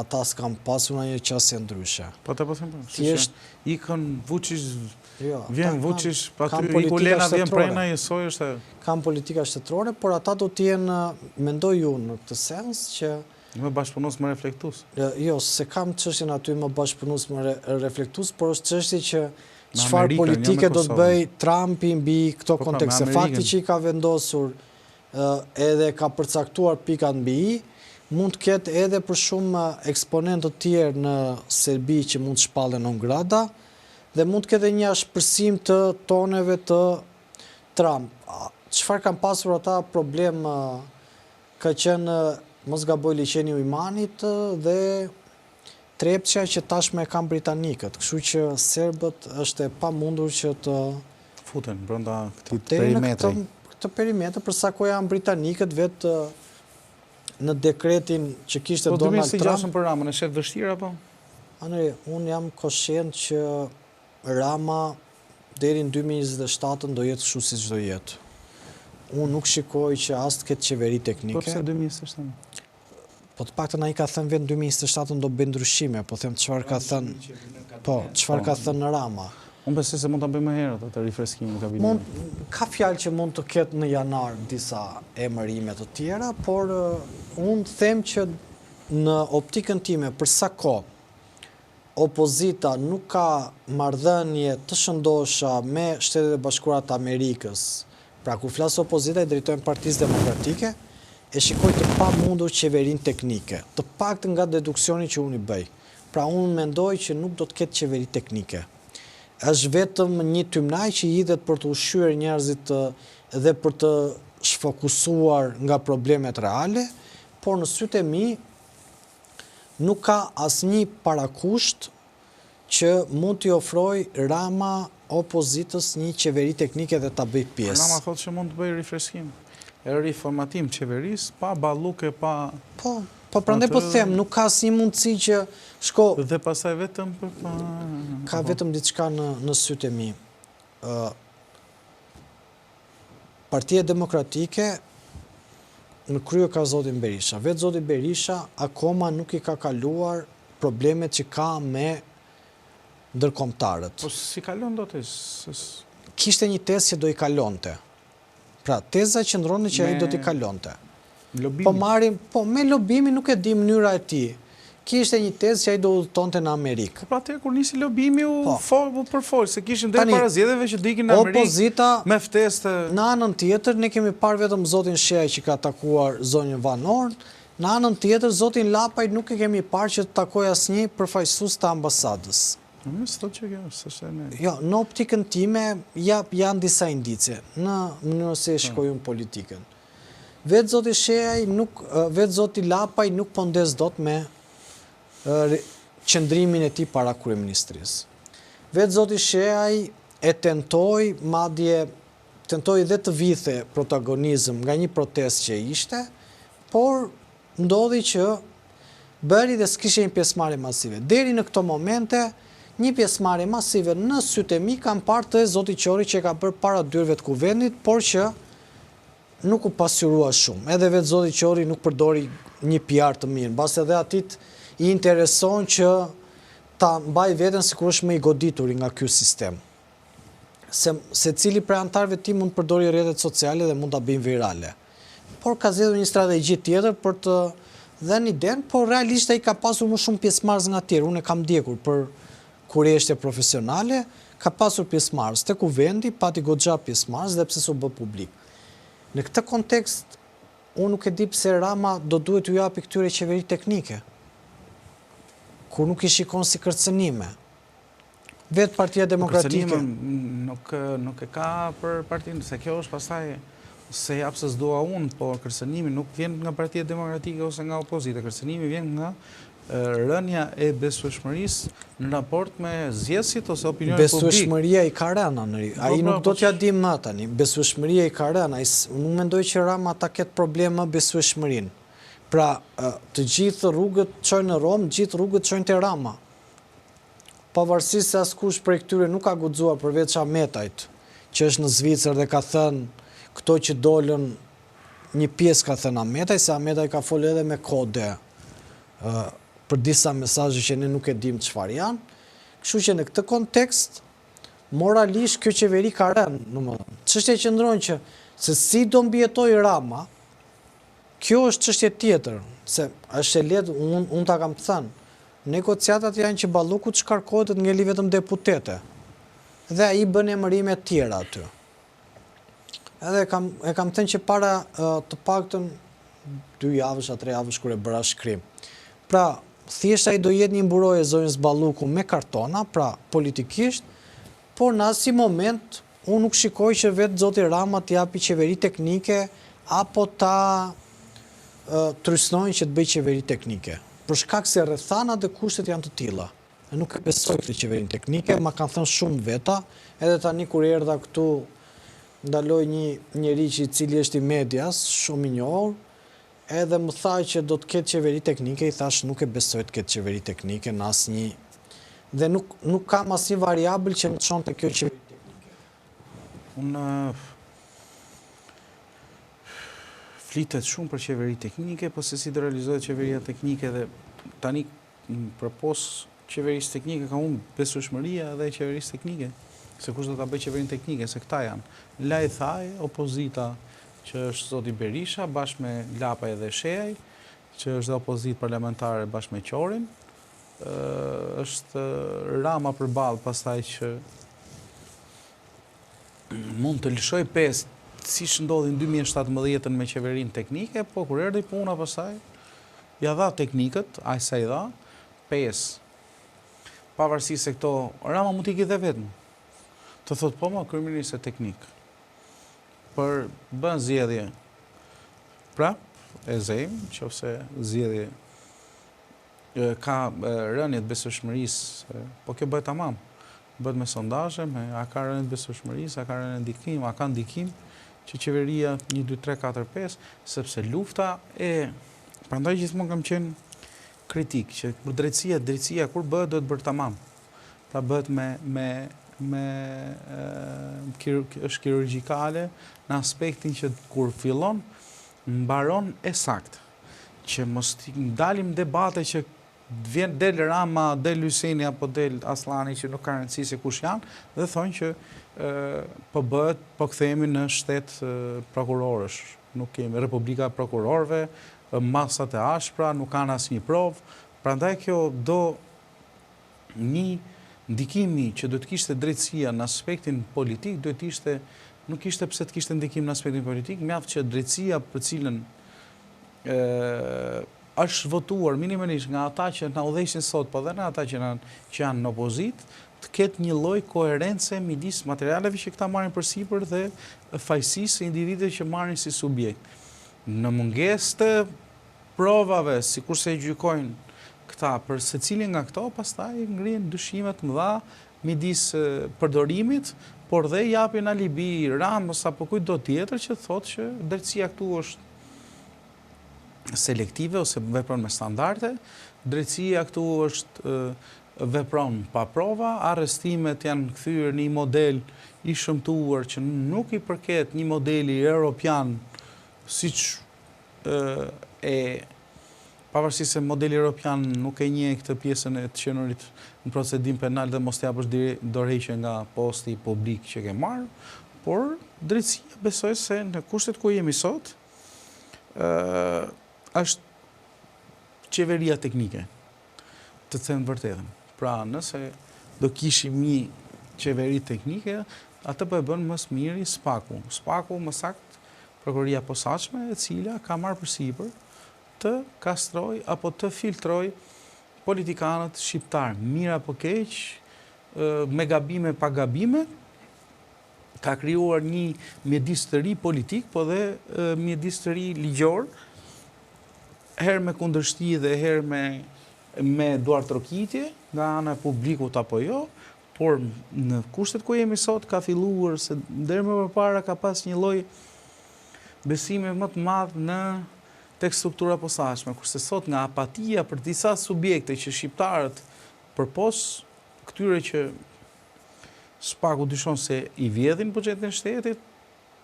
ata s'kan pasur një qasje ndryshe. Po të po them, ikën Vučić, Jo, vjen Vučić, aty i Kulena vjen Prena, Jesoj është... Kam politika shtetërore, por ata do t'jenë, mendoj unë në këtë sens që... Më bashkëpunus më reflektus. Jo, se kam çështjen aty më bashkëpunus më reflektus, por është çështje që çfarë politike do të bëj Trumpi mbi këto kontekste. Fakti që i ka vendosur edhe ka përcaktuar pikat mbi i, mund të ketë edhe për shumë eksponentë të tjerë në Serbi që mund të shpallen non grata, dhe mund të ketë një shpërsim të toneve të Trump. Çfarë kanë pasur ata problem ka qenë mos gaboj liçeni u Imanit dhe Trepçja që tashme e kanë britanikët, kështu që serbët është e pamundur që të futen brenda këtij perimetri. Këtë perimetër përsa ko janë britanikët vetë në dekretin që kishte Donald Trump. Po 2006 për Ramën e shef vështirë apo? Unë jam koshient që Rama deri në 2027 do jetë kështu siç do jetë. Unë nuk shikoj që as të ketë qeveri teknike. Po pse 2027? Po të paktën ai ka thënë vetë 2027 do bëj ndryshime, po them çfarë ka thënë. Po, çfarë ka thënë Rama. Unë besoj se mund ta bëjmë më herët atë rifreskimin e kabinetit. Ka fjalë që mund të ketë në janar disa emërime të tjera, por unë them që në optikën time për sa kohë opozita nuk ka marrëdhënie të shëndosha me Shtetet e Bashkuara të Amerikës. Pra kur flas opozita i drejtojnë Partisë Demokratike, e shikoj të pamundur qeverinë teknike, të paktën nga deduksioni që unë i bëj. Pra unë mendoj që nuk do të ketë qeveri teknike. Është vetëm një tymnaj që i hidhet për të ushqyer njerëzit dhe për të shfokusuar nga problemet reale, por në sytë e mi nuk ka asnjë parakusht që mund t'i ofroj Rama opozitës një qeveri teknike dhe ta bëj pjesë. Rama thotë që mund të bëj rifreskim, riformatim qeverisë, pa balluke, pa... Po prandaj po them, nuk ka asnjë mundësi që shko... Dhe pastaj vetëm për pa... Ka vetëm diçka në sytë e mi. Partia Demokratike në krye ka zotin Berisha. Vetë zoti Berisha akoma nuk i ka kaluar problemet që ka me ndërkombëtarët. Po si kalon do të? Kishte një tezë që do i kalonte. Pra, teza qëndroni që ai do t'i kalonte. Po me lobimi nuk e di mënyra e tij. Kishte një tezë që ai do udhëtonte në Amerikë. Po atë kur nisi lobimi u përfol, se kishin deri para zgjedhjeve që do ikin në Amerikë. Opozita me ftesë. Në anën tjetër ne kemi parë vetëm zotin Sheaj që ka takuar zonjën Van Orn. Në anën tjetër zotin Lapaj nuk e kemi parë që të takojë asnjë përfaqësues të ambasadës. Jo, në optikën time janë disa indicie në mënyrën se shikoj unë politikën. Vetë zoti Sheaj vetë zoti Lapaj nuk po ndes dot me qëndrimin e tij para kryeministrisë. Vetë zoti Sheaj e tentoi dhe të vithe protagonizëm nga një protestë që ishte, por ndodhi që bëri dhe s'kishte një pjesëmarrje masive. Deri në këto momente, një pjesëmarrje masive në sytë e mi kam parë të zoti Qori që ka bërë para dyrëve të kuvendit, por që nuk u pasqyrua shumë. Edhe vetë zoti Qori nuk përdori një PR të mirë, mbas edhe atit i intereson që ta mbaj veten sikur është më i goditur nga ky sistem. Se cili prej antarëve ti mund të përdori rrjetet sociale dhe mund ta bëjnë virale. Por ka zgjedhur një strategji tjetër për të dhënë iden, por realisht ai ka pasur më shumë pjesëmarrës nga tjerë. Unë e kam ndjekur për kurreshte profesionale, ka pasur pjesëmarrës te kuvendi, pati goxha pjesëmarrës dhe pse s'u bë publik. Në këtë kontekst, unë nuk e di pse Rama do duhet t'u japi këtyre qeveri teknike, kur nuk i shikon si kërcënime. Vetë Partia Demokratike... Kërcënime nuk e ka për partinë, se kjo është pastaj se japë se s'dua unë, por kërcënimi nuk vjen nga Partia Demokratike ose nga opozita. Kërcënimi vjen nga rënja e besueshmërisë në raport me zgjedhësit ose opinionin publik. Besueshmëria i ka rënë, ai nuk do t'ja dim më tani. Besueshmëria i ka rënë, nuk mendoj që Rama ta ketë problem me besueshmërinë. Pra, të gjithë rrugët çojnë në Rom, gjithë rrugët çojnë te Rama. Pavarësisht se askush prej këtyre nuk ka guxuar përveç Ahmetajt, që është në Zvicër dhe ka thënë këto që dolën një pjesë ka thënë Ametaj, se Ametaj ka folë edhe me kode për disa mesazhe që ne nuk e dim çfarë janë. Kështu që në këtë kontekst, moralisht kjo qeveri ka rënë, domethënë. Çështja qëndron që se si do mbijetojë Rama, kjo është çështje tjetër, se është e lehtë, unë ta kam thënë. Negociatat janë që Balluku të shkarkohet të ngeli vetëm deputete. Dhe ai bën emërime të tjera aty. Edhe e kam thënë që para të paktën 2 javësh a 3 javësh kur e bëra shkrim. Pra, thjesht ai do jetë një mburojë e zonjës Balluku me kartona, pra politikisht, por në asnjë moment unë nuk shikoj që vetë zoti Rama të japi qeveri teknike apo ta trysnojnë që të bëjë qeveri teknike. Për shkak se rrethanat dhe kushtet janë të tilla. E nuk e besoj këtë qeverin teknike, ma kanë thënë shumë veta, edhe tani kur erdha këtu ndaloi një njerëz i cili është i medias, shumë i njohur, edhe më tha që do të ketë qeveri teknike, i thash nuk e besoj të ketë qeveri teknike në asnjë dhe nuk kam asnjë variabël që më çonte kjo qeveri teknike. Unë flitet shumë për qeveri teknike, po se si do realizohet qeveria teknike dhe tani përpos qeverisë teknike ka unë besueshmëria dhe qeverisë teknike, se kush do ta bëjë qeverin teknike, se këta janë. Laj thaj, opozita që është zoti Berisha bashkë me Lapaj dhe Sheaj, që është dhe opozitë parlamentare bashkë me Qorin, është Rama përballë pastaj që mund të lëshoj 5 siç ndodhi në 2017 me qeverinë teknike, po kur erdhi puna pastaj ja dha teknikët, ai sa i dha 5. Pavarësisht se këto Rama mund t'i gjithë vetëm. Të thotë po ma kryeminist teknik. Për bën zgjedhje. Prap e zejmë, nëse zgjedhje ka rënje të besueshmërisë, po kjo bëhet tamam. Bëhet me sondazhe, a ka rënje të besueshmërisë, a ka rënje ndikim, a ka ndikim që qeveria 1, 2, 3, 4, 5, sepse lufta prandaj gjithmonë kam qenë kritik, që kur drejtësia kur bëhet do të bërë tamam. Ta bëhet është kirurgjikale në aspektin që kur fillon mbaron e saktë. Që mos dalim debate që vjen del Rama, del Hyseni apo del Aslani që nuk ka rëndësi se kush janë dhe thonë që po kthehemi në shtet prokurorësh. Nuk kemi Republika e Prokurorëve, masat e ashpra, nuk kanë asnjë provë. Prandaj kjo do një ndikimi që do të kishte drejtësia në aspektin politik, do të ishte, nuk ishte pse të kishte ndikim në aspektin politik, mjaft që drejtësia për cilën është votuar minimalisht nga ata që na udhëheqin sot, po dhe nga ata që janë në opozitë, të ketë një lloj koherence midis materialeve që këta marrin përsipër dhe fajësisë së individëve që marrin si subjekt. Në mungesë të provave, sikurse e gjykojnë këta për secilin nga këto, pastaj ngrihen dyshime të mëdha midis përdorimit, por dhe japin alibi Ramës apo kujtdo tjetër që thotë që drejtësia këtu është selektive ose vepron me standarde, drejtësia këtu është vepron pa prova, arrestimet janë kthyer në një model i shëmtuar që nuk i përket një modeli europian, siç pavarësisht se modeli europian nuk e njeh këtë pjesën e të qenurit në procedim penal dhe mos të japësh dorëheqje nga posti publik që ke marrë, por drejtësia besoj se në kushtet ku jemi sot, është qeveria teknike, të them vërtetën. Pra, nëse do kishim një qeveri teknike, atë po e bën më së miri SPAK-u. SPAK-u, më saktë, prokuroria e posaçme, e cila ka marrë përsipër të kastroj apo të filtroj politikanët shqiptar, mirë apo keq, me gabime pa gabime, ka krijuar një mjedis të ri politik, po dhe mjedis të ri ligjor, herë me kundërshti dhe herë me duartrokitje nga ana e publikut apo jo, por në kushtet ku jemi sot ka filluar se deri më përpara ka pas një lloj besimi më të madh në tek struktura posaçme, kurse sot nga apatia për disa subjekte që shqiptarët përpos këtyre që SPAK-u dyshon se i vjedhin buxhetin e shtetit,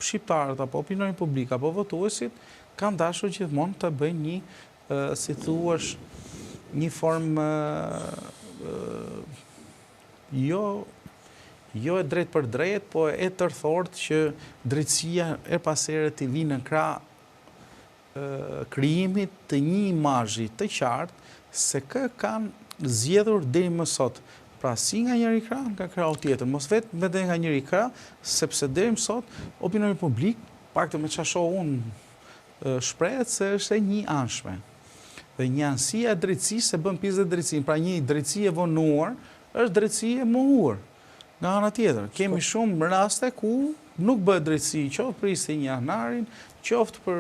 shqiptarët apo opinioni publik apo votuesit kanë dashur gjithmonë të bëjnë një, si thuash, një formë jo e drejt për drejt, po e tërthort që drejtësia pas here t'i vinë në krah krijimit të një imazhi të qartë se kë kanë zgjedhur deri më sot. Pra si nga njëri krah, nga krahu tjetër, mos vetëm nga njëri krah, sepse deri më sot opinioni publik, paktën me çfarë shoh unë, shprehet se është e një anshme. Dhe një anësia e drejtësisë se bën pjesë e drejtësinë. Pra një drejtësi e vonuar është drejtësi e mohuar. Nga ana tjetër, kemi shumë raste ku nuk bëhet drejtësi, qoftë për ishte një anarin, qoftë për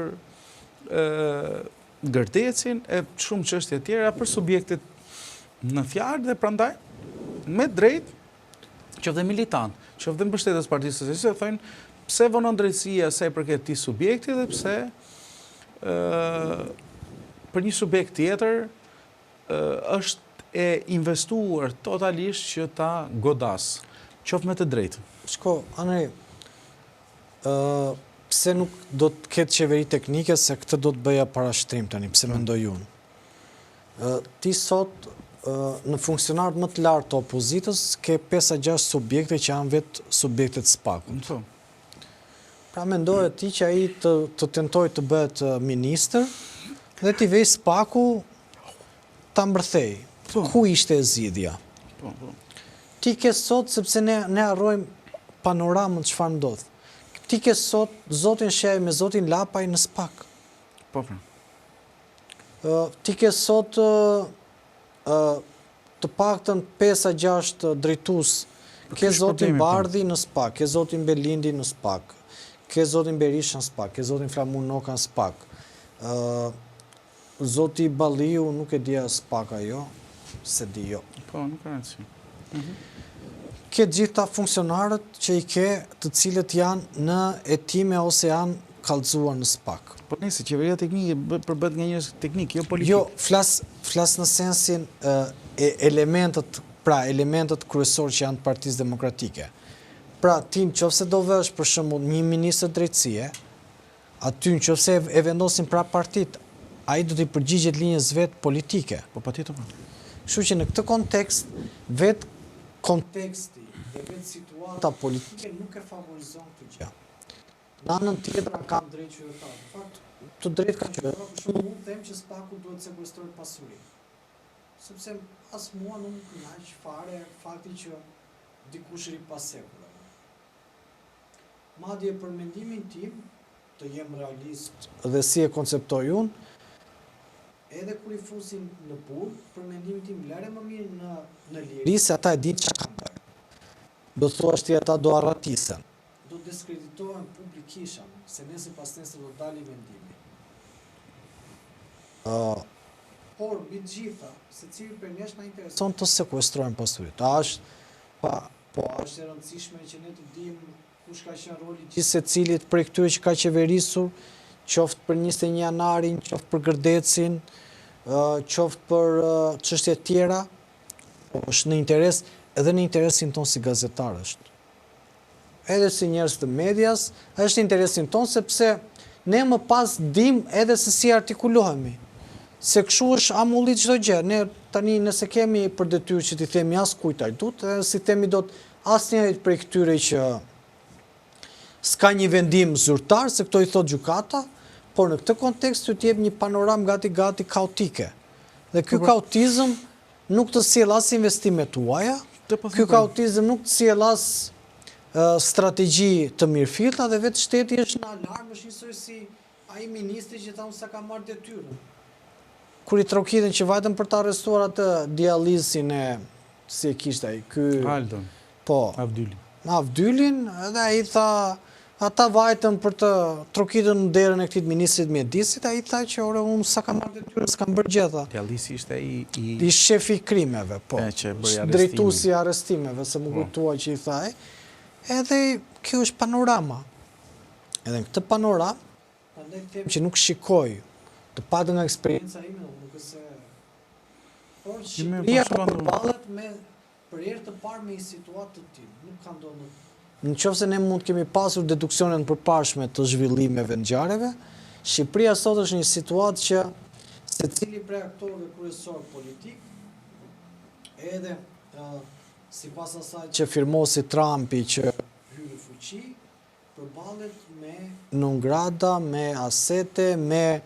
gërdecin, e shumë çështje tjera për subjektet në fjalë dhe prandaj me drejt, qoftë dhe militant, qoftë dhe mbështetës Partisë Socialiste, thonë pse vonon drejtësia sa i përket këtij subjekti dhe pse për një subjekt tjetër është e investuar totalisht që ta godas, qoftë me të drejtë. Shko, Andrej, pse nuk do të ketë qeveri teknike se këtë do të bëja parashtrim tani, pse mendoj unë. Ti sot në funksionarët më të lartë të opozitës ke 5-6 subjekte që janë vetë subjektet SPAK-ut. Pra mendoj ti që ai të tentoj të bëhet ministër dhe ti vej SPAK-u ta mbërthej. Ku ishte e zgjidhja? Ti ke sot, sepse ne harrojmë panoramën çfarë ndodh. Ti ke sot zotin Shej me zotin Lapaj në SPAK. Ti ke sot të paktën 5-6 drejtues. Ke zotin Bardhi në SPAK, ke zotin Belindi në SPAK, ke zotin Berisha në SPAK, ke zotin Flamur Noka në SPAK. Zoti Balliu nuk e dia SPAK ajo, se di jo. Po, nuk ka rëndësi. Ke gjitha funksionarët që i ke të cilët janë në hetime ose janë kallëzuar në SPAK. Po nëse qeveria teknike përbëhet nga njerëz teknik, jo politik. Jo, flas në sensin elementet kryesorë që janë të Partisë Demokratike. Pra, ti nëse do vësh për shembull një ministër drejtësie, aty nëse e vendosin pra partit, ai do t'i përgjigjet linjës vet politike. Po patjetër. Kështu që në këtë kontekst, vet konteksti dhe vet situata politike nuk e favorizon këtë gjë. Në anën tjetër kam drejt qytetar. Në fakt, të drejt ka qytetar, për shembull unë them që SPAK-u duhet sekuestrojë pasurinë. Sepse as mua nuk më kënaq fare fakti që dikush ri pasekur. Madje për mendimin tim, të jem realist dhe si e konceptoj unë, edhe kur i fusin në burg, për mendimin tim lere më mirë në liri, se ata e dinë çka kanë bërë. Do thuash ti ata do arratisen. Do diskreditohen publikisht, se nesër pas nesër do dali vendimi. Por mbi të gjitha, secili për nesh na intereson të sekuestrojmë pasuritë. Po është e rëndësishme që ne të dimë kush ka qenë roli i secilit prej këtyre që ka qeverisur, qoftë për 21 janarin, qoftë për Gërdecin, qoftë për çështje tjera, është në interes, edhe në interesin ton si gazetarësh. Edhe si njerëz të medias, është interesin ton sepse ne më pas dim edhe se si artikulohemi. Se kështu është amullit çdo gjë. Ne tani nëse kemi për detyrë që t'i themi as kujt ai tut, si themi dot asnjërit prej këtyre që s'ka një vendim zyrtar, se këto i thot gjykata, por në këtë kontekst ju t'jep një panoramë gati kaotike. Dhe ky kaotizëm nuk të sjell as investimet tuaja, ky kaotizëm nuk të sjell as strategji të mirëfillta dhe vetë shteti është në alarm, është njësoj si ai ministri që tha unë sa ka marrë detyrën. Kur i trokitën që vajtën për të arrestuar atë dialisin e, si e kishte ai, ky Aldon. Po. Avdylin, edhe ai tha, ata vajtën për të trokitën në derën e këtij ministrit mjedisit, ai tha që ore unë sa kam marrë detyrën, s'kam bërë gjeta. Dialisi ishte i shefi i krimeve, po. Drejtuesi i arrestimeve, se më kujtua që i tha ai. Edhe kjo është panorama. Edhe në këtë panoramë, prandaj them që nuk shikoj të patë nga eksperienca ime, nuk e se... Por Shqipëria përballet për herë të parë me një situatë të tillë. Nuk ka ndodhur në qoftë se ne mund kemi pasur deduksionet përparshme të zhvillimeve ngjarjeve, Shqipëria sot është një situatë që secili prej aktorëve kryesor politik, edhe sipas asaj që firmosi Trumpi që hyri në fuqi, përballet me nëngrada, me asete, me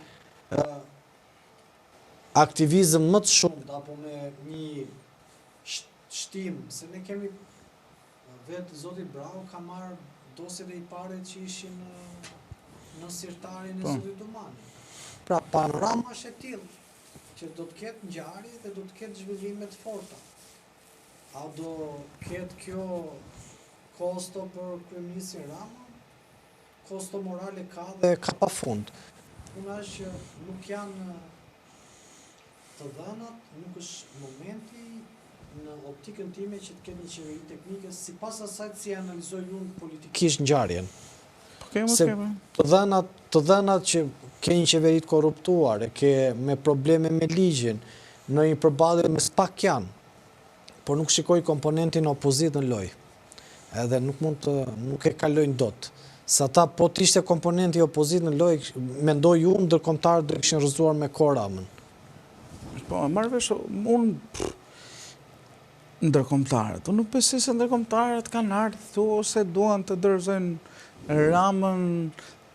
aktivizëm më të shumët, apo me një shtim, se ne kemi vetë zoti Brau ka marrë dosjet e i pare që ishin në sirtarin e zotit Domani. Pra panorama është e tillë që do të ketë ngjarje dhe do të ketë zhvillime të forta. A do ketë kjo kosto për kryeministin Rama? Kosto morale ka dhe ka pafund. Puna është që nuk janë të dhënat, nuk është momenti në optikën time që të ketë një qeveri teknike sipas asaj si analizoj unë politikisht ngjarjen. Se të dhënat që ke një qeveri të korruptuar, ke me probleme me ligjin, në një përballje me pak janë, por nuk shikoj komponentin opozit në lojë. Edhe nuk e kalojnë dot. Sa ta po të ishte komponenti opozit në lojë, mendoj unë ndërkombëtarët do kishin rrëzuar me kohë Ramën. Po, marrë vesh, unë ndërkombëtarët. Unë nuk besoj se ndërkombëtarët kanë ardhur këtu ose duan të dorëzojnë Ramën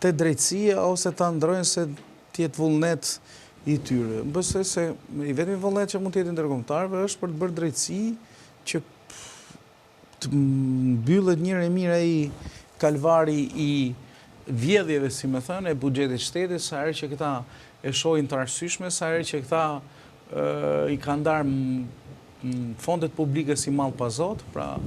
te drejtësia ose ta ndrojnë se të jetë vullnet i tyre. Besoj se i vetmi vullnet që mund të jetë ndërkombëtarëve është për të bërë drejtësi që të mbyllet njëherë e mirë ai kalvari i vjedhjeve, si më thënë, e buxhetit shtetit, sa herë që këta e shohin të arsyeshme, sa herë që këta i kanë ndarë fondet publike si mall pa zot, pra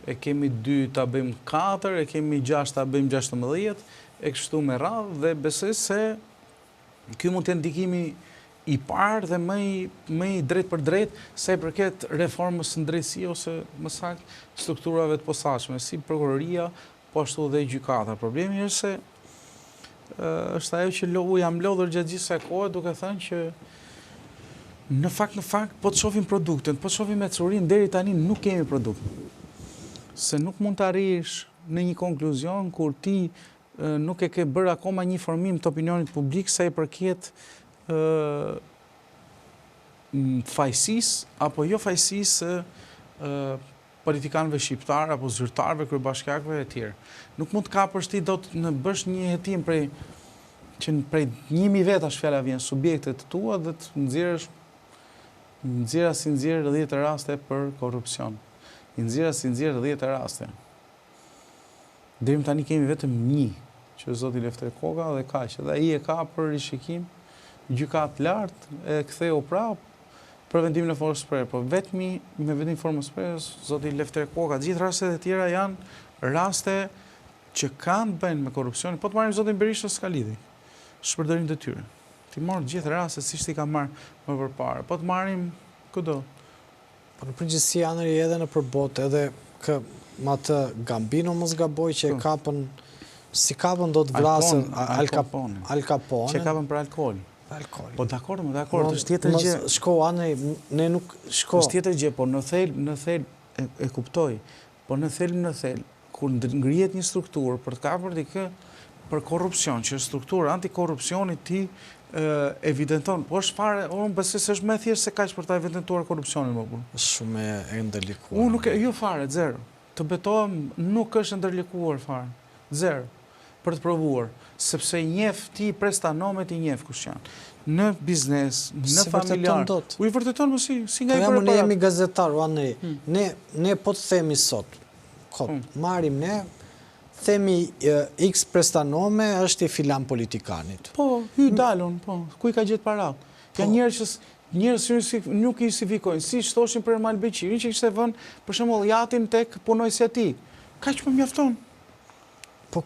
e kemi 2 ta bëjmë 4, e kemi 6 ta bëjmë 16, e kështu me radhë, dhe besoj se ky mund të jetë ndikimi i parë dhe më i drejt për drejt sa i përket reformës së drejtësisë ose më saktë strukturave të posaçme, si prokuroria, po ashtu dhe gjykata. Problemi është se është ajo që jam lodhur gjatë gjithë kësaj kohe duke thënë që në fakt po të shohim produktin, po të shohim ecurinë, deri tani nuk kemi produkt. Se nuk mund të arrish në një konkluzion kur ti nuk e ke bërë akoma një formim të opinionit publik sa i përket fajësisë apo jo fajësisë politikanëve shqiptar apo zyrtarëve, kryebashkiakëve e tjerë. Nuk mund të kapësh ti do të bësh një hetim prej 1000 vetash fjala vjen subjektet tua dhe të nxjerrësh si nxjerr 10 raste për korrupsion. I nxjerr si nxjerr 10 raste. Deri tani kemi vetëm një që zoti Lefter Koka dhe kaq. Dhe ai e ka për rishikim gjykatë lartë, e ktheu prapë për vendimin e formës së po vetëm me vendim formës së zoti Lefter Koka. Gjithë rastet e tjera janë raste që kanë bënë me korrupsion. Po të marrim zotin Berisha s'ka lidhje. Shpërdorim të tyre. Ti marr gjithë rastet siç i ka marrë më përpara. Po të marrim kudo. Po në përgjithësi janë edhe në përbot, edhe ma të Gambino mos gaboj që si kapën do të vrasën Al Capone. Që kapën për alkool. Po dakord, është tjetër gjë. Shko anë, ne nuk shko. Është tjetër gjë, po në thel e kuptoj. Po në thel, kur ngrihet një strukturë për të kapur dikë për korrupsion, që struktura antikorrupsioni ti evidenton, po është fare, unë besoj se është më thjesht se kaq për ta evidentuar korrupsionin më burr. Është shumë e ndërlikuar. Unë nuk jo fare, zero. Të betohem, nuk është ndërlikuar fare. Zero. Për të provuar, sepse i njeh ti prestanomet, i njeh kush janë. Në biznes, në familjar. U i vërteton më si nga i përpara. Ne jemi gazetar, ne po të themi sot, marrim ne, themi X prestanome është i filan politikanit. Po, dalon, po, ku i ka gjetë parat? Ka njerëz që nuk i justifikojnë, si që thoshin për Ermal Beqirin, që kishte vënë për shembull jatin tek punojësi e tij. Kaq më mjafton. Po,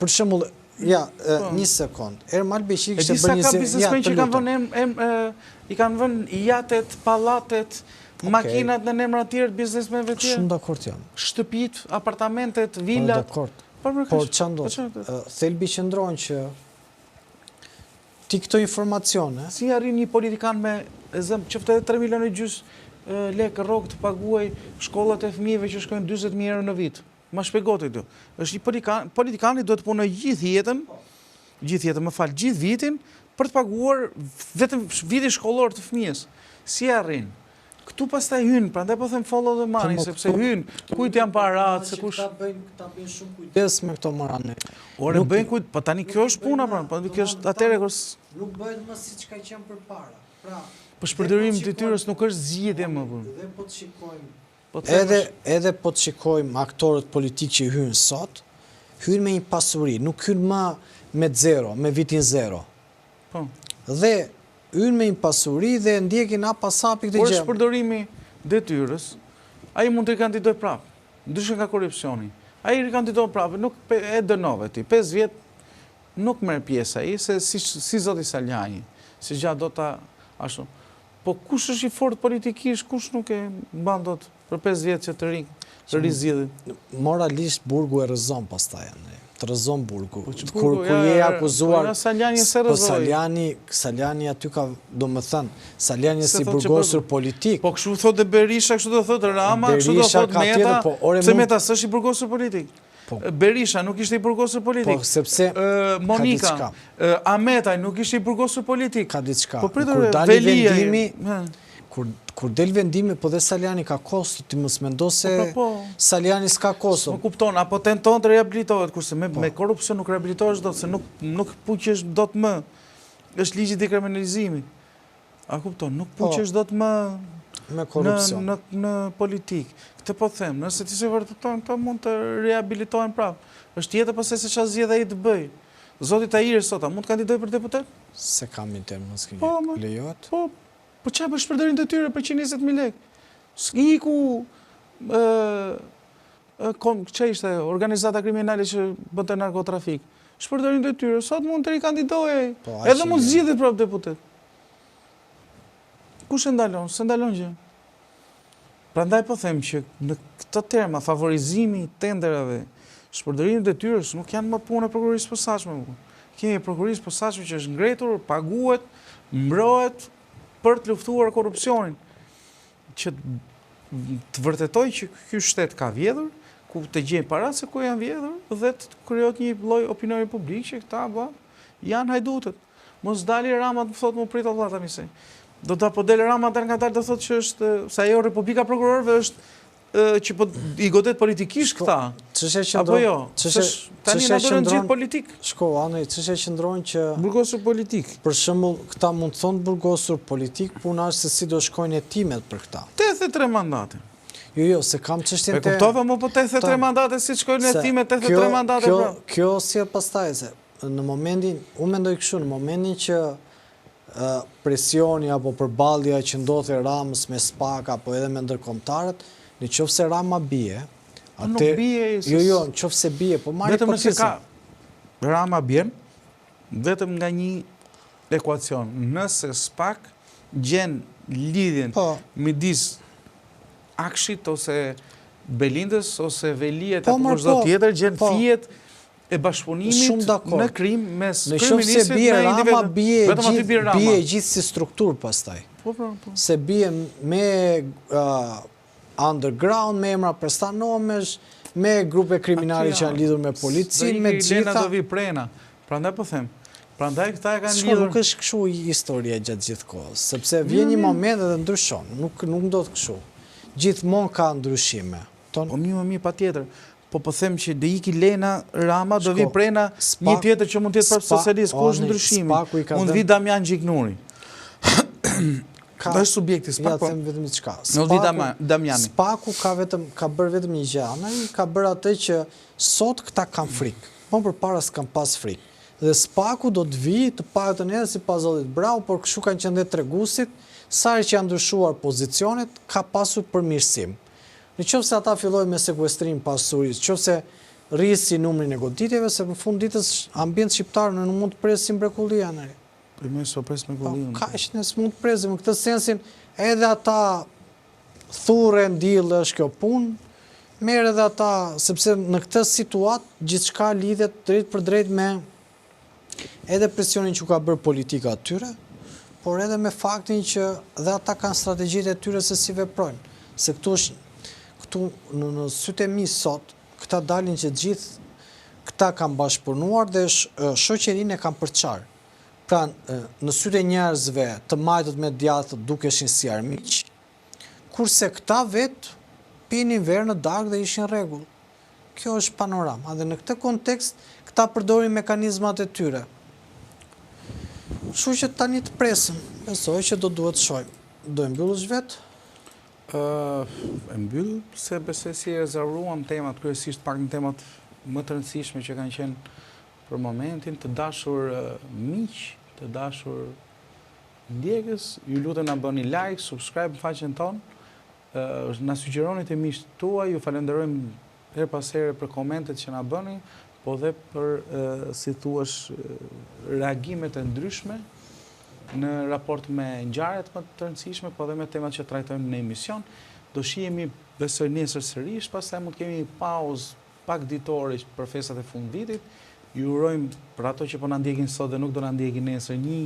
për shembull, një sekond. Ermal Beqiri kishte bërë një biznesmen që kanë vënë jatet, pallatet, makinat në emra të tjerë biznesmenëve të tjerë. Shumë dakord jam. Shtëpit, apartamentet, vilat. Dakord. Por çando, thelbi qëndron që ti këto informacione. Si arrin një politikan me qoftë edhe 3,5 milionë lekë rrogë të paguaj shkollat e fëmijëve që shkojnë 40.000 euro në vit. Ma shpjegoti këtu. Është një politikani duhet të punoj gjithë jetën, gjithë vitin për të paguar vetëm vitin shkollor të fëmijës. Si arrin? Këtu pastaj hyn, prandaj po them follow the money, sepse hyn, kujt janë parat, se kush këta bëjnë shumë kujdes me këto marrane. Ore bëjnë kujt, po tani kjo është puna pra, po kjo është atëre kur nuk bëhet më siç ka qenë përpara. Pra, po shpërdorim detyrës nuk është zgjidhje më vonë. Dhe po të shikojmë Edhe po të shikojmë aktorët politikë që hynë sot, hynë me një pasuri, nuk hynë më me zero, me vitin zero. Po. Dhe hynë me një pasuri dhe ndjekin apasapi këtë Por gjë. shpërdorimi detyrës, ai mund të rikandidoj prapë, ndryshe nga korrupsioni. Ai rikandidon prapë, nuk e dënove ti. 5 vjet nuk merr pjesë ai, se si zoti Saljani, si gjatë do ta ashtu. Po kush është i fortë politikisht, kush nuk e mban dot për 5 vjet që të rizgjidhin. Moralisht burgu e rrëzon pastaj. Të rrëzon burgu. Kur je akuzuar, Saljani se rrëzoi. Saljani aty ka, domethënë, Saljani si burgosur politik. Po kështu thotë Berisha, kështu do thotë Rama, kështu do thotë Meta. Pse Meta s'është i burgosur politik? Berisha nuk ishte i burgosur politik. Po, sepse Monika, Ametaj nuk ishte i burgosur politik. Ka diçka. Po pritur Velia. Kur del vendimi, po dhe Saljani ka kosto, ti mos mendo se Saljani s'ka kosto. Më kupton, apo tenton të rehabilitohet, kurse me korrupsion nuk rehabilitohesh dot, se nuk puqesh dot më. Është ligji i dekriminalizimit. A kupton, nuk puqesh dot më me korrupsion në politikë. Këtë po them, nëse ti se vërteton, këto mund të rehabilitohen prapë. Është tjetër pse se çfarë zgjedh ai të bëj. Zoti Tahiri sot a mund të kandidojë për deputet? Se kam një temë mos lejohet. Po çfarë për shpërdorim detyre për 120.000 lekë? Iku ç'e ishte organizata kriminale që bënte narkotrafik. Shpërdorim detyre, sot mund të rikandidojë. Edhe mund zgjidhet prapë deputet. Kush e ndalon? Se ndalon gjë. Prandaj po them që në këto terma favorizimi i tenderave, shpërdorimi i detyrës nuk janë më punë e prokurorisë posaçme. Kemi prokurorisë posaçme që është ngretur, paguhet, mbrohet për të luftuar korrupsionin, që të vërtetoj që ky shtet ka vjedhur, ku të gjejnë para se ku janë vjedhur, dhe të krijohet një lloj opinioni publik që këta janë hajdutët. Mos dali Rama të thotë më prit Allah tani se. Do të po del Rama nga dalë do thotë që është se ajo Republika Prokurorëve është që po i godet politikisht këta. Apo jo? Tani na do gjithë politik. Anej, ç'është e qëndron që burgosur politik. Për shembull, këta mund të thonë burgosur politik, puna është se si do shkojnë hetimet për këta. 83 mandate. Jo, se kam çështjen e kuptova më po 83 mandate si shkojnë hetimet 83 mandate pra. Kjo si pastaj se në momentin, unë mendoj kështu, në momentin që presioni apo përballja që ndodhi Ramës me SPAK apo edhe me ndërkombëtarët, në qoftë se Rama bie, nuk bie. Jo, në qoftë se bie, po marrë vetëm nëse ka Rama bjen, vetëm nga një ekuacion. Nëse SPAK gjen lidhjen midis Akshit ose Belindës ose Veliet apo çdo tjetër, gjen fijet e bashkëpunimit në krim mes kryeministit me Rama bie gjithë si strukturë pastaj. Se bie me underground, me emra prestanomesh, me grupe kriminale që janë lidhur me policinë, me gjitha. Lena do vi prena. Prandaj po them. Prandaj këta e kanë lidhur. Nuk është kështu historia gjatë gjithë kohës, sepse vjen një moment edhe ndryshon. Nuk ndodh kështu. Gjithmonë ka ndryshime. Po më patjetër. Po them që do iki Lena, Rama, do vi prena, një tjetër që mund të jetë prapë socialist, ku është ndryshimi? Mund vi Damian Gjiknuri. Dhe është subjekti SPAK. Ja, them vetëm diçka. Nuk vi Damiani. SPAK-u ka bërë vetëm një gjë, ka bërë atë që sot këta kanë frikë. Po përpara s'kan pas frikë. Dhe SPAK-u do të vi të paktën edhe sipas zotit Brau, por kështu kanë qenë treguesit, sa herë që janë ndryshuar pozicionet, ka pasur përmirësim. Në qoftë se ata fillojnë me sekuestrim pasurisë, qoftë se rrisi numrin e goditjeve, se në fund ditës ambient shqiptar nuk mund të presim mrekullia në. Për më so pres mrekullinë. Kaq ne s'mund të presim në këtë sensin, edhe ata thurrë ndillë është kjo punë, merr edhe ata, sepse në këtë situatë gjithçka lidhet drejt për drejt me edhe presionin që ka bërë politika atyre, por edhe me faktin që dhe ata kanë strategjitë e tyre se si veprojnë. Se këtu në sytë e mi sot, këta dalin që gjithë këta kanë bashkëpunuar dhe shoqërinë e kanë përçarë. Pra, në syre njerëzve të majtët me djathtë dukeshin si armiq, kurse këta vetë pinin verë në darkë dhe ishin rregull. Kjo është panorama. Dhe në këtë kontekst, këta përdorin mekanizmat e tyre. Kështu që tani të presim, besoj që do duhet shohim. Do e mbyllësh vetë? E mbyll, se besoj si e rezervuam temat, kryesisht pak në temat më të rëndësishme që kanë qenë për momentin, të dashur miq, të dashur ndjekës, ju lutem na bëni like, subscribe në faqen tonë, na sugjeroni të miqtë tuaj, ju falenderojmë her pas here për komentet që na bëni, po dhe për, si thuash, reagimet e ndryshme në raport me ngjarjet më të rëndësishme, po dhe me temat që trajtojmë në emision. Do shihemi besoj nesër sërish, pastaj mund të kemi pauzë pak ditore për festat e fundvitit. Ju urojmë për ato që po na ndjekin sot dhe nuk do na ndjekin nesër një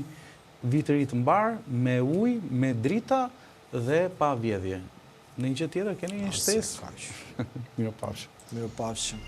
vit të ri të mbar, me ujë, me drita dhe pa vjedhje. Në një gjë tjetër keni një shtesë? Mirupafshim.